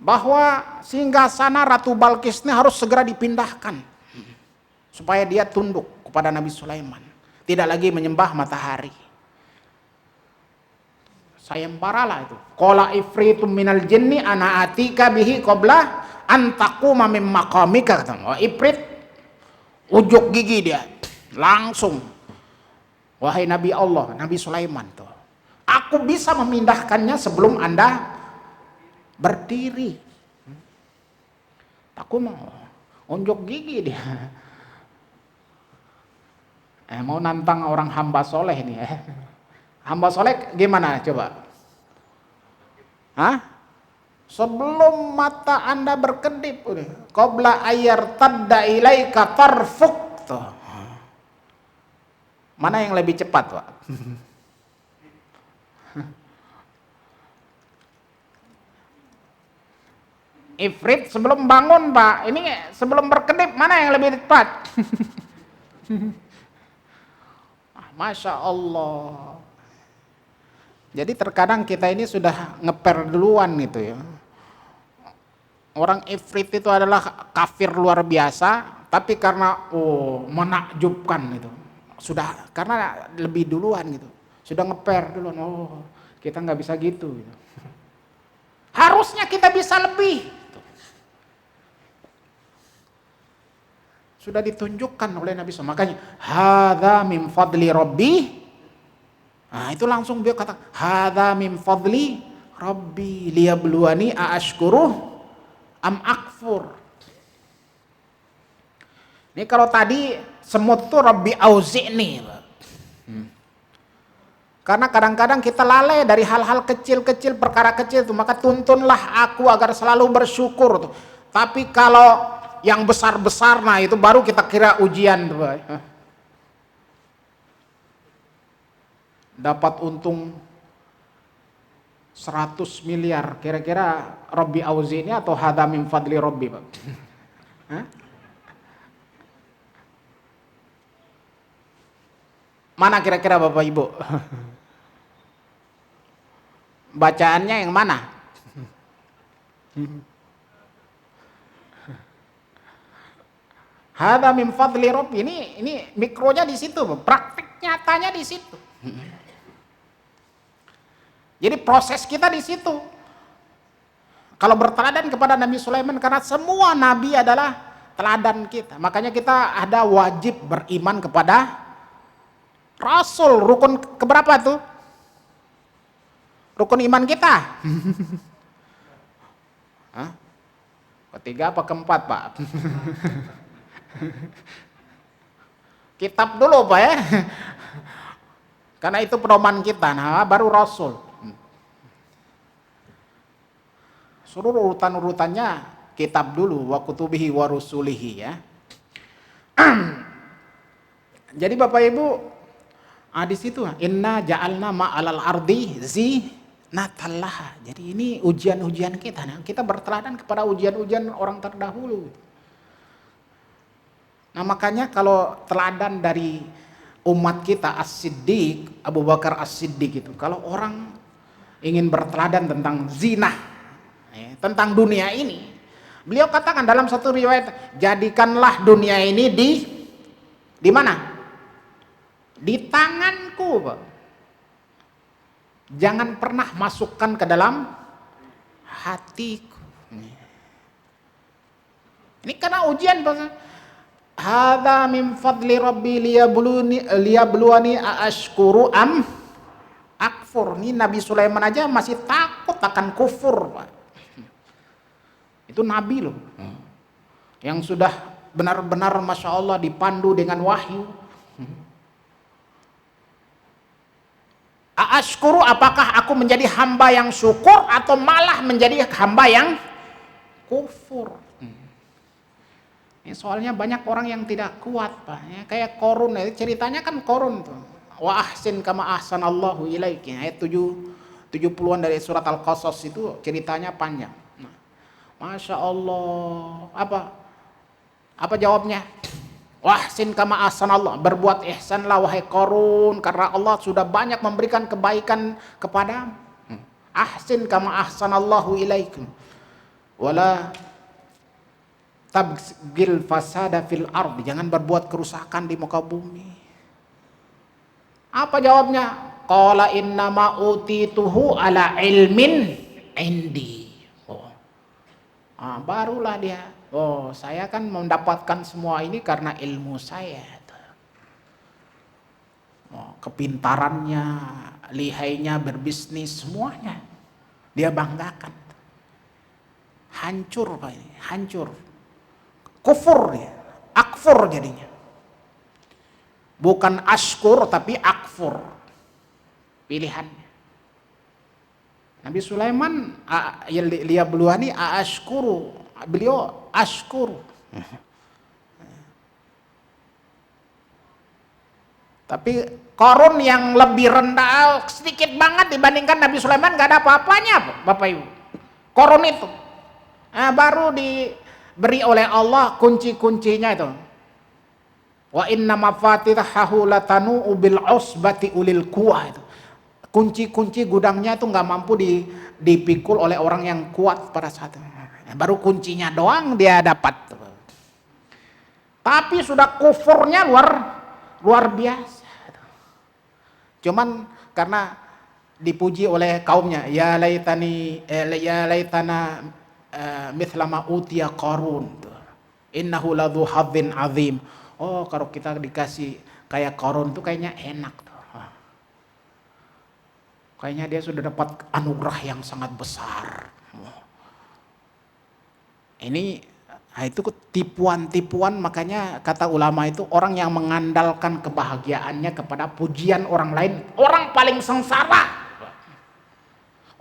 bahwa singgasana Ratu Balkis ini harus segera dipindahkan supaya dia tunduk kepada Nabi Sulaiman, tidak lagi menyembah matahari. Sayembaralah itu. Qala ifritum minal jinni ana atika bihi qabla an taquma min maqamika. Oh, ifrit ujuk gigi dia. Langsung. Wahai Nabi Allah, Nabi Sulaiman tuh. Aku bisa memindahkannya sebelum Anda berdiri. Aku mau unjuk gigi dia. Mau nantang orang hamba soleh ini ya. Hamba soleh gimana coba? Hah? Sebelum mata Anda berkedip, qabla ayar tadda ilaika tarfuk. Tuh. Mana yang lebih cepat, Pak? Ifrit sebelum bangun, Pak. Ini sebelum berkedip, mana yang lebih cepat? Masya Allah. Jadi terkadang kita ini sudah ngeper duluan gitu ya. Orang ifrit itu adalah kafir luar biasa, tapi karena menakjubkan itu. Sudah karena lebih duluan gitu. Sudah ngeper duluan. Oh, kita nggak bisa gitu. Harusnya kita bisa lebih. Sudah ditunjukkan oleh Nabi SAW. Makanya hadza min fadli rabbi. Nah, itu langsung dia kata, hadza min fadli rabbi liyabluwani aashkuru am akfur. Ini kalau tadi semut tuh rabbi auzi'ni. Karena kadang-kadang kita lalai dari hal-hal kecil-kecil, perkara kecil tuh, maka tuntunlah aku agar selalu bersyukur tuh. Tapi kalau yang besar-besar, nah itu baru kita kira ujian tuh. Dapat untung 100 miliar, kira-kira Rabbi Auzi'ni atau hadza min fadli Rabbi, Pak? Mana kira-kira Bapak Ibu? Bacaannya yang mana? Hadza min fadli Rabbi, ini mikronya di situ, praktik nyatanya di situ. Jadi proses kita di situ. Kalau berteladan kepada Nabi Sulaiman, karena semua nabi adalah teladan kita. Makanya kita ada wajib beriman kepada Rasul. Rukun keberapa tuh? Rukun iman kita. Hah? Ketiga apa keempat, Pak? Kitab dulu, Pak ya. Karena itu pedoman kita, nah baru Rasul. Suruh urutan-urutannya kitab dulu, wa kutubihi wa rusulihi ya. Jadi Bapak Ibu, di situ inna ja'alna ma'alal ardi zinatallaha. Jadi ini ujian-ujian kita. Nah, kita berteladan kepada ujian-ujian orang terdahulu. Nah, makanya kalau teladan dari umat kita As-Siddiq, Abu Bakar As-Siddiq itu, kalau orang ingin berteladan tentang zina, tentang dunia ini, beliau katakan dalam satu riwayat, jadikanlah dunia ini di mana? Di tanganku, Pak. Jangan pernah masukkan ke dalam hatiku. Ini karena ujian, Pak. Hadza min fadli rabbi liyabluwani aashkuru am akfur. Ini Nabi Sulaiman aja masih takut akan kufur, Pak. Itu nabi loh. Yang sudah benar-benar Masya Allah dipandu dengan wahyu. Aashkuru, apakah aku menjadi hamba yang syukur atau malah menjadi hamba yang kufur? Ini soalnya banyak orang yang tidak kuat, Pak. Ya, kayak Korun, ceritanya kan Korun tuh. Wa ahsin kama ahsanallahu ilaiki. Ayat 70-an dari surat Al-Qasas itu ceritanya panjang. Nah, Masya Allah. Apa jawabnya? Wahsin kama ahsanallah, berbuat ihsanlah wahai Qarun, karena Allah sudah banyak memberikan kebaikan kepadamu. Ahsin kama ahsanallahu ilaikum. Wala tabgil fasada fil ard, jangan berbuat kerusakan di muka bumi. Apa jawabnya? Qala innama utituhu ala ilmin indi. Barulah dia. Saya kan mendapatkan semua ini karena ilmu saya. Kepintarannya, lihainya berbisnis, semuanya dia banggakan. Hancur Pak ini, hancur. Kufur ya, akfur jadinya. Bukan ashkur tapi akfur. Pilihannya. Nabi Sulaiman, Lia Beluani, ashkuru. Beliau ashkur. Tapi Qarun yang lebih rendah sedikit banget dibandingkan Nabi Sulaiman, gak ada apa-apanya Bapak Ibu. Qarun itu baru diberi oleh Allah kunci-kuncinya itu. Wa inna mafatihahu latanu bil usbati ulil quwwah itu. Kunci-kunci gudangnya itu gak mampu dipikul oleh orang yang kuat pada saat itu. Baru kuncinya doang dia dapat. Tapi sudah kufurnya luar biasa. Cuman karena dipuji oleh kaumnya, ya laitana mithla ma utiya Qarun. Innahu ladzu hadzin azim. Kalau kita dikasih kayak Qarun tuh kayaknya enak tuh. Kayaknya dia sudah dapat anugerah yang sangat besar. Ini itu tipuan-tipuan, makanya kata ulama itu orang yang mengandalkan kebahagiaannya kepada pujian orang lain, orang paling sengsara.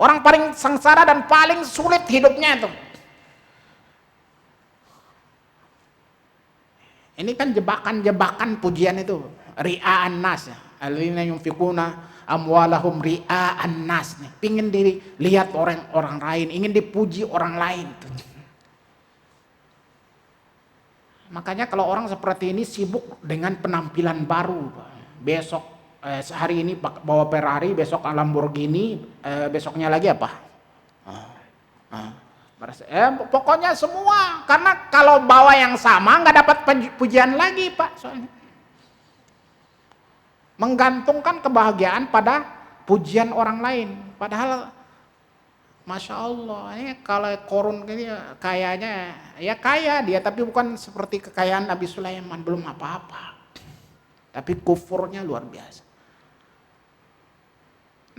Orang paling sengsara dan paling sulit hidupnya itu. Ini kan jebakan-jebakan pujian itu, ria'an nas. Alladzina yunfiquna amwalahum ria'an nas. Pingin dilihat orang lain, ingin dipuji orang lain. Makanya kalau orang seperti ini sibuk dengan penampilan baru. Besok hari ini bawa Ferrari, besok Lamborghini, besoknya lagi apa? Pokoknya semua. Karena kalau bawa yang sama nggak dapat pujian lagi Pak. Soalnya menggantungkan kebahagiaan pada pujian orang lain. Padahal Masya Allah, ini kalau Qarun ini kayaknya ya kaya dia, tapi bukan seperti kekayaan Nabi Sulaiman, belum apa-apa. Tapi kufurnya luar biasa.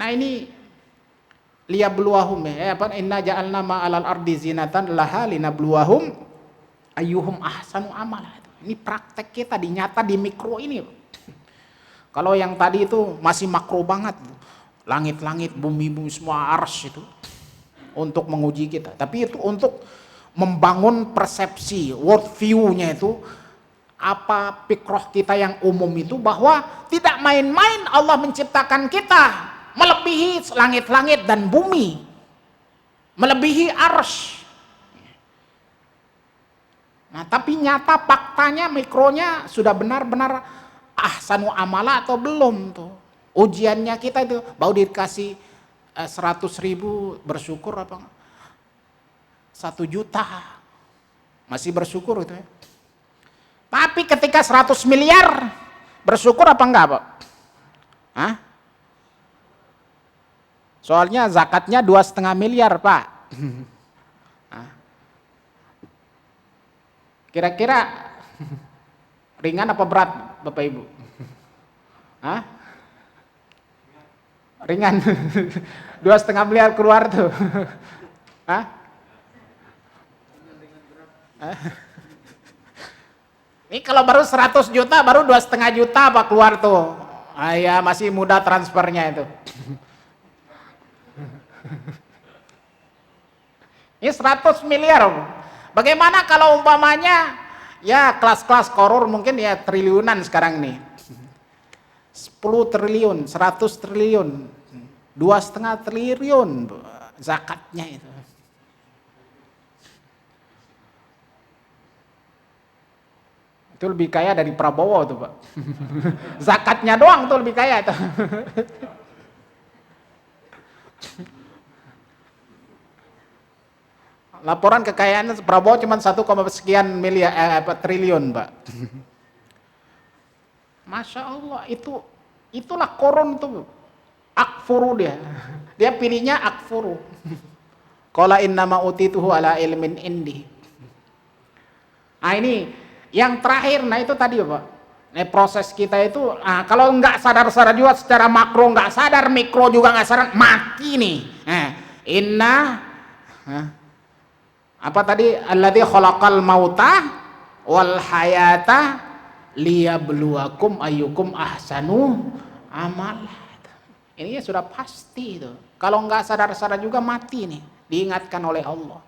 Nah ini liyabluwahum inna ja'alna ma'alal ardi zinatan laha linabluwahum ayyuhum ahsanu amala. Ini praktek kita nyata di mikro ini. Kalau yang tadi itu masih makro banget. Langit-langit, bumi-bumi semua arsy itu. Untuk menguji kita, tapi itu untuk membangun persepsi, world view-nya itu apa pikroh kita yang umum itu bahwa tidak main-main Allah menciptakan kita melebihi langit-langit dan bumi, melebihi arsy. Nah, tapi nyata faktanya mikronya sudah benar-benar ahsanu amala atau belum tuh? Ujiannya kita itu baru dikasih 100.000 bersyukur apa enggak? 1 juta masih bersyukur gitu ya. Tapi ketika 100 miliar bersyukur apa enggak Pak? Soalnya zakatnya 2,5 miliar Pak. Kira-kira ringan apa berat Bapak Ibu? Ringan. 2,5 miliar keluar tuh. Ini kalau baru 100 juta, baru 2,5 juta apa keluar tuh. Ya masih mudah transfernya itu. Ini 100 miliar. Bagaimana kalau umpamanya ya kelas-kelas koror mungkin ya triliunan sekarang nih. 10 triliun, 100 triliun, 2,5 triliun zakatnya itu. Itu lebih kaya dari Prabowo tuh, Pak. Zakatnya doang tuh lebih kaya tuh. Laporan kekayaan Prabowo cuma 1, sekian miliar triliun, Pak. Masya Allah, itulah koron tuh. Akfuru dia. Dia pilihnya akfuru. Qala innama utituhu ala ilmin indi. Nah ini yang terakhir, nah itu tadi Pak. Nah, proses kita itu, kalau nggak sadar-sadar juga secara makro nggak sadar, mikro juga nggak sadar, mati nih. Apa tadi? Alladzi khalaqal mauta wal hayata liyabluwakum ayyukum ahsanu amala. Ini sudah pasti itu. Kalau nggak sadar-sadar juga mati nih, diingatkan oleh Allah.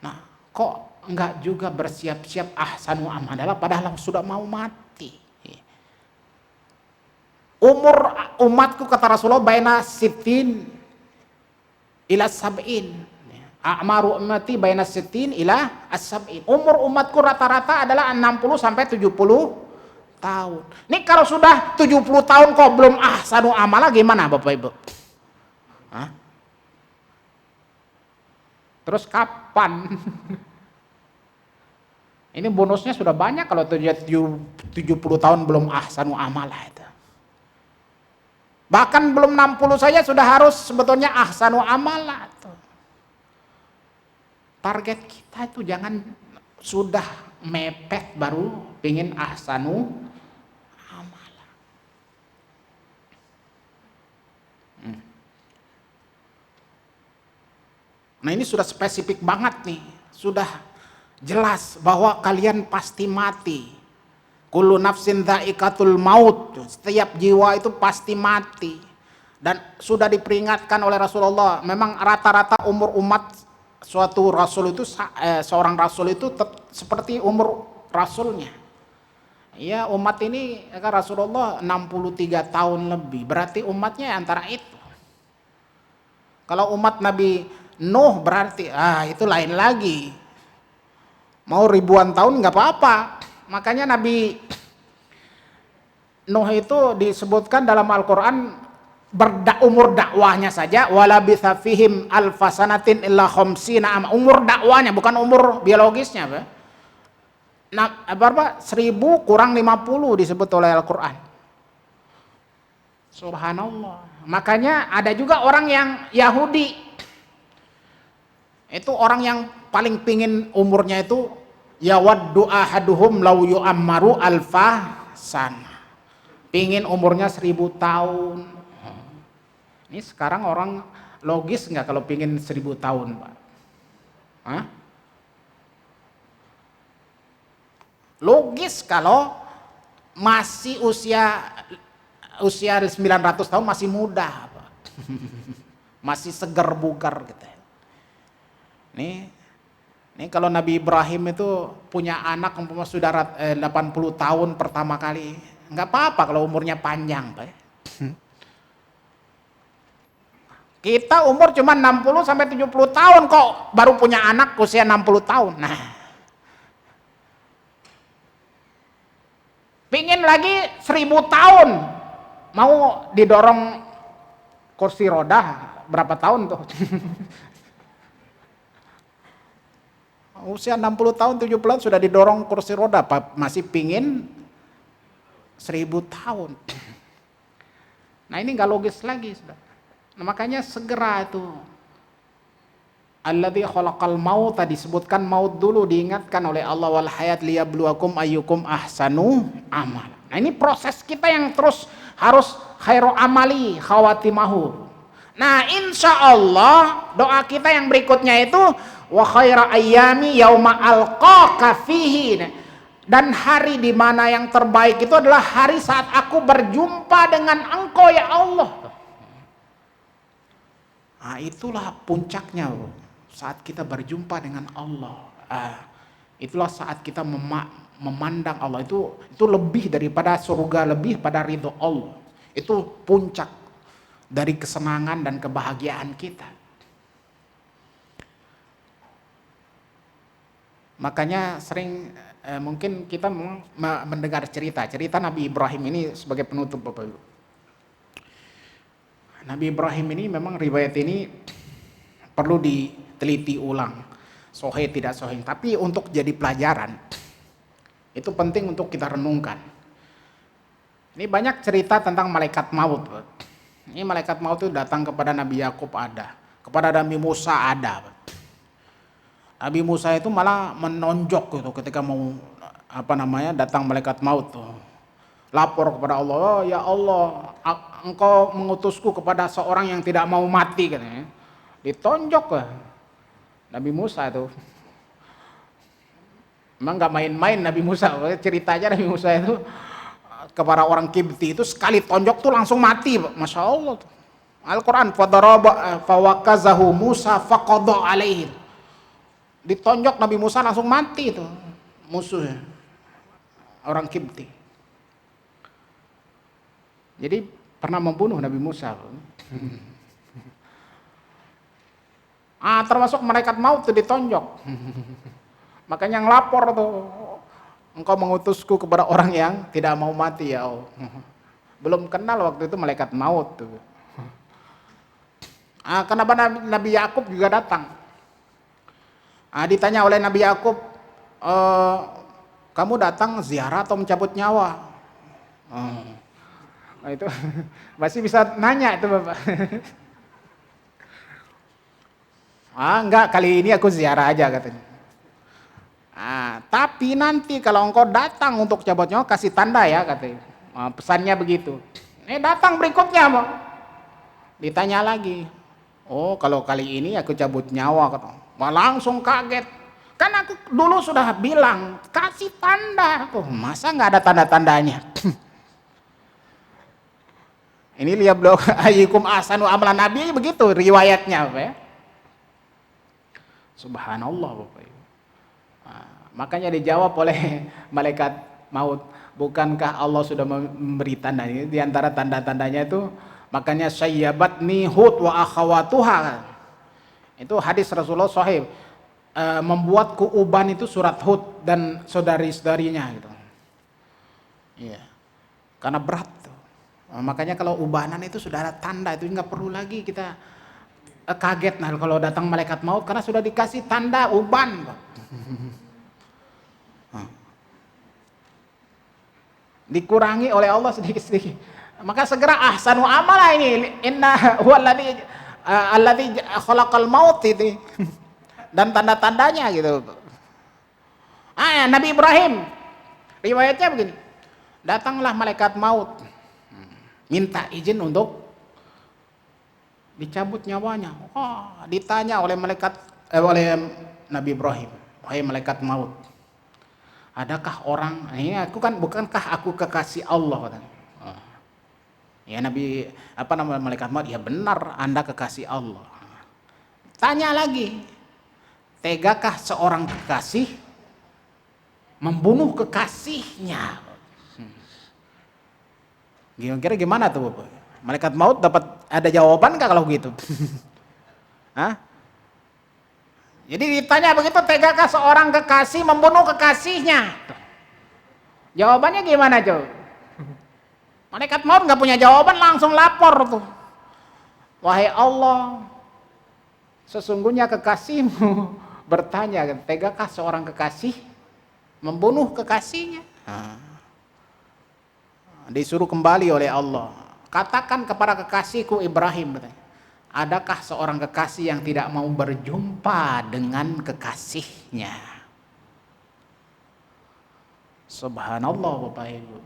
Nah, kok nggak juga bersiap-siap ahsanu amala padahal sudah mau mati. Umur umatku kata Rasulullah baina sitin ila sab'in. A'maru ummati baina sittin ila as-sab'in. Umur umatku rata-rata adalah 60 sampai 70 tahun. Ini kalau sudah 70 tahun kok belum ahsanu amala gimana Bapak Ibu? Terus kapan? Ini bonusnya sudah banyak kalau 70 tahun belum ahsanu amala itu. Bahkan belum 60 saja sudah harus sebetulnya ahsanu amala itu. Target kita itu jangan sudah mepet baru pengen ahsanu amala. Nah ini sudah spesifik banget nih, sudah jelas bahwa kalian pasti mati. Kullu nafsin dha'iqatul maut, setiap jiwa itu pasti mati. Dan sudah diperingatkan oleh Rasulullah, memang rata-rata umur umat suatu rasul itu, seorang rasul itu seperti umur rasulnya. Ya umat ini kan Rasulullah 63 tahun lebih, berarti umatnya antara itu. Kalau umat Nabi Nuh berarti itu lain lagi. Mau ribuan tahun nggak apa-apa. Makanya Nabi Nuh itu disebutkan dalam Al-Quran umur dakwahnya saja wala bitha fihim alfasanatin illa khamsina umur dakwahnya bukan umur biologisnya Pak. Nah, berapa? 1000 kurang 50 disebut oleh Al-Quran. Subhanallah. Makanya ada juga orang yang Yahudi. Itu orang yang paling pingin umurnya itu yawaddu ahaduhum law yu'ammaru alfa sana. Pingin umurnya 1000 tahun. Ini sekarang orang logis nggak kalau pingin 1000 tahun, Pak? Logis kalau masih usia 900 tahun masih muda, Pak. Masih segar bugar gitu. Nih kalau Nabi Ibrahim itu punya anak umpama sudah 80 tahun pertama kali, nggak apa-apa kalau umurnya panjang, Pak. Kita umur cuma 60 sampai 70 tahun kok baru punya anak usia 60 tahun. Nah. Pingin lagi 1000 tahun. Mau didorong kursi roda berapa tahun tuh? Usia 60 tahun, 70 tahun sudah didorong kursi roda, masih pingin 1000 tahun. Nah ini nggak logis lagi, sudah. Nah, makanya segera itu alladzi khalaqal maut disebutkan maut dulu, diingatkan oleh Allah wal hayat liyabluwakum ayyukum ahsanu amal. Nah ini proses kita yang terus harus khairu amali khawatimahu. Nah insya Allah doa kita yang berikutnya itu wa khaira ayyami yauma alqaka fihi. Dan hari di mana yang terbaik itu adalah hari saat aku berjumpa dengan Engkau ya Allah. Nah, itulah puncaknya saat kita berjumpa dengan Allah. Itulah saat kita memandang Allah, itu lebih daripada surga, lebih pada ridho Allah. Itu puncak dari kesenangan dan kebahagiaan kita. Makanya sering mungkin kita mendengar cerita Nabi Ibrahim ini sebagai penutup Bapak Ibu. Nabi Ibrahim ini memang riwayat ini perlu diteliti ulang, sahih tidak sahih, tapi untuk jadi pelajaran itu penting untuk kita renungkan. Ini banyak cerita tentang malaikat maut. Ini malaikat maut itu datang kepada Nabi Yakub ada, kepada Nabi Musa ada. Nabi Musa itu malah menonjok gitu ketika mau datang malaikat maut tuh. Lapor kepada Allah, "Oh ya Allah, Engkau mengutusku kepada seorang yang tidak mau mati," katanya. Ditonjok Nabi Musa itu. Memang gak main-main Nabi Musa. Ceritanya Nabi Musa itu kepada orang Kibti itu sekali tonjok tuh langsung mati, Masya Allah. Al-Quran, fadaraba fawakazahu Musa faqadha alaihi. Ditonjok Nabi Musa langsung mati itu musuhnya, orang Kibti. Jadi pernah membunuh Nabi Musa. Termasuk malaikat maut tuh ditonjok. Makanya yang lapor tuh, "Engkau mengutusku kepada orang yang tidak mau mati ya Allah." Belum kenal waktu itu malaikat maut tuh. Kenapa Nabi Yakub juga datang? Ditanya oleh Nabi Yakub, "Kamu datang ziarah atau mencabut nyawa?" Nah, itu masih bisa nanya itu Bapak. Enggak, kali ini aku ziarah aja katanya. Tapi nanti kalau engkau datang untuk cabut nyawa kasih tanda ya katanya. Pesannya begitu. Ini datang berikutnya Pak. Ditanya lagi, "Oh, kalau kali ini aku cabut nyawa," katanya. Langsung kaget. Kan aku dulu sudah bilang kasih tanda. Masa nggak ada tanda-tandanya? Ini lihat blog ayyukum ahsanu amalan, Nabi begitu riwayatnya, Pak ya. Subhanallah Bapak Ibu. Makanya dijawab oleh malaikat maut, "Bukankah Allah sudah memberi tanda?" Ini di antara tanda-tandanya itu, makanya sayyabatni Hud wa akhawatuha. Itu hadis Rasulullah sahih, membuatku uban itu surat Hud dan saudari-saudarinya gitu. Iya. Karena berat tuh. Makanya kalau ubanan itu sudah ada tanda, itu nggak perlu lagi kita kaget kalau datang malaikat maut karena sudah dikasih tanda uban. Dikurangi oleh Allah sedikit-sedikit. Maka segera ahsanu amala ini, inna huwallazi alladzi khalaqal maut itu. Dan tanda-tandanya gitu. Nabi Ibrahim riwayatnya begini. Datanglah malaikat maut. Minta izin untuk dicabut nyawanya. Ditanya oleh oleh Nabi Ibrahim, "Wahai malaikat maut, adakah orang ini bukankah aku kekasih Allah?" katanya. Ya Nabi malaikat maut, "Ya benar, Anda kekasih Allah." Tanya lagi, "Tegakah seorang kekasih membunuh kekasihnya?" Kira-kira gimana tuh Bapak? Malaikat maut dapat ada jawaban nggak kalau gitu? Jadi ditanya begitu, "Tegakah seorang kekasih membunuh kekasihnya?" Jawabannya gimana coba? Malaikat maut nggak punya jawaban, langsung lapor tuh. "Wahai Allah, sesungguhnya kekasihmu bertanya, tegakah seorang kekasih membunuh kekasihnya?" Disuruh kembali oleh Allah, "Katakan kepada kekasihku Ibrahim, adakah seorang kekasih yang tidak mau berjumpa dengan kekasihnya?" Subhanallah Bapak Ibu.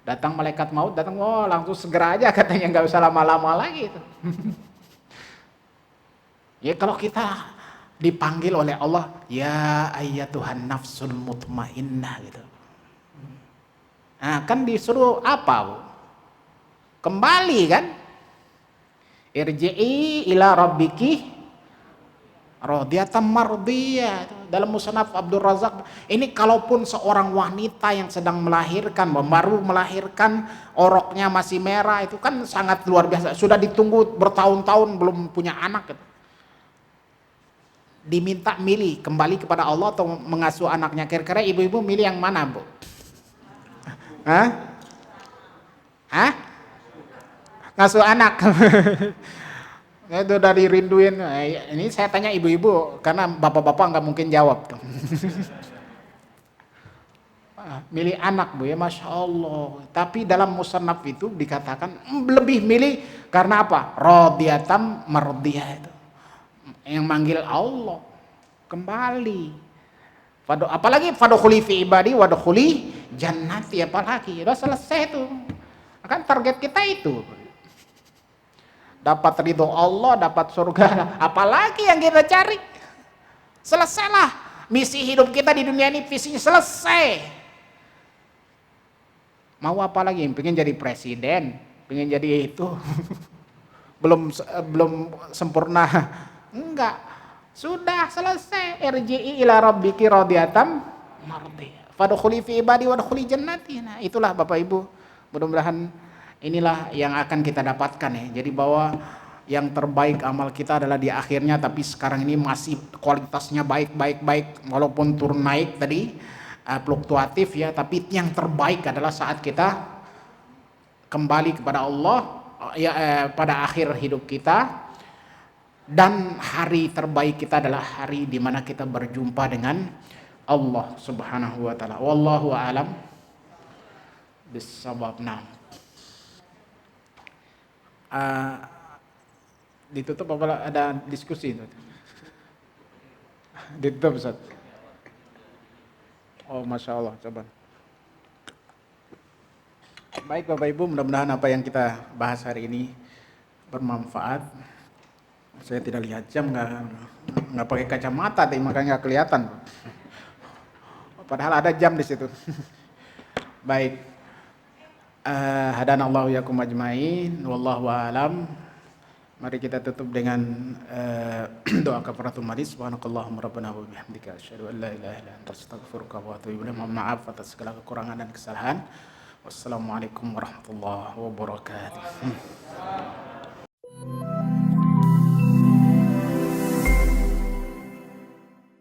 Datang malaikat maut, langsung segera aja katanya, nggak usah lama-lama lagi itu. Ya kalau kita dipanggil oleh Allah, "Ya ayyatuhan nafsul mutmainnah," gitu. Nah, kan disuruh apa, Bu? Kembali kan? Irji'i ila rabbiki radiyatan mardiyah. Dalam Musnad Abdul Razak, ini kalaupun seorang wanita yang sedang melahirkan, baru melahirkan, oroknya masih merah, itu kan sangat luar biasa. Sudah ditunggu bertahun-tahun belum punya anak. Diminta milih kembali kepada Allah atau mengasuh anaknya. Kira-kira ibu-ibu milih yang mana, Bu? Hah? Hah? Ngasuh anak. Itu dari rinduin. Ini saya tanya ibu-ibu karena bapak-bapak nggak mungkin jawab tuh. Milih anak, Bu, ya, Masya Allah. Tapi dalam musannaf itu dikatakan lebih milih karena apa? Radiyatam mardiyah itu. Yang manggil Allah kembali. Apalagi fadkhuli fi ibadi wadkhuli jannati, apalagi udah selesai itu. Kan target kita itu. Dapat ridho Allah, dapat surga. Apalagi yang kita cari? Selesailah misi hidup kita di dunia ini, visinya selesai. Mau apa lagi? Pengen jadi presiden, pengen jadi itu. belum sempurna. Enggak. Sudah selesai. Irji'i ila rabbiki radiyatan mardiyah. Fadkhuli fi ibadi wadkhuli jannati. Nah, itulah Bapak Ibu. Mudah-mudahan inilah yang akan kita dapatkan ya. Jadi bahwa yang terbaik amal kita adalah di akhirnya, tapi sekarang ini masih kualitasnya baik walaupun turun naik tadi, fluktuatif ya, tapi yang terbaik adalah saat kita kembali kepada Allah ya, pada akhir hidup kita. Dan hari terbaik kita adalah hari di mana kita berjumpa dengan Allah Subhanahu wa taala. Wallahu a'lam bissawab. Nah, ditutup apa ada diskusi itu? Ditutup, Ustaz. Oh, Masya Allah, coba. Baik Bapak Ibu, mudah-mudahan apa yang kita bahas hari ini bermanfaat. Saya tidak lihat jam, nggak pakai kacamata, makanya nggak kelihatan. Padahal ada jam di situ. Baik, hadanallahu yakum ajmain, wallahu a'lam. Mari kita tutup dengan doa kafaratul majlis. Subhanakallahumma rabbana wa bihamdika asyhadu an la ilaha illa anta astaghfiruka wa atubu ilaik. Mohon maaf atas segala kekurangan dan kesalahan. Wassalamualaikum warahmatullahi wabarakatuh.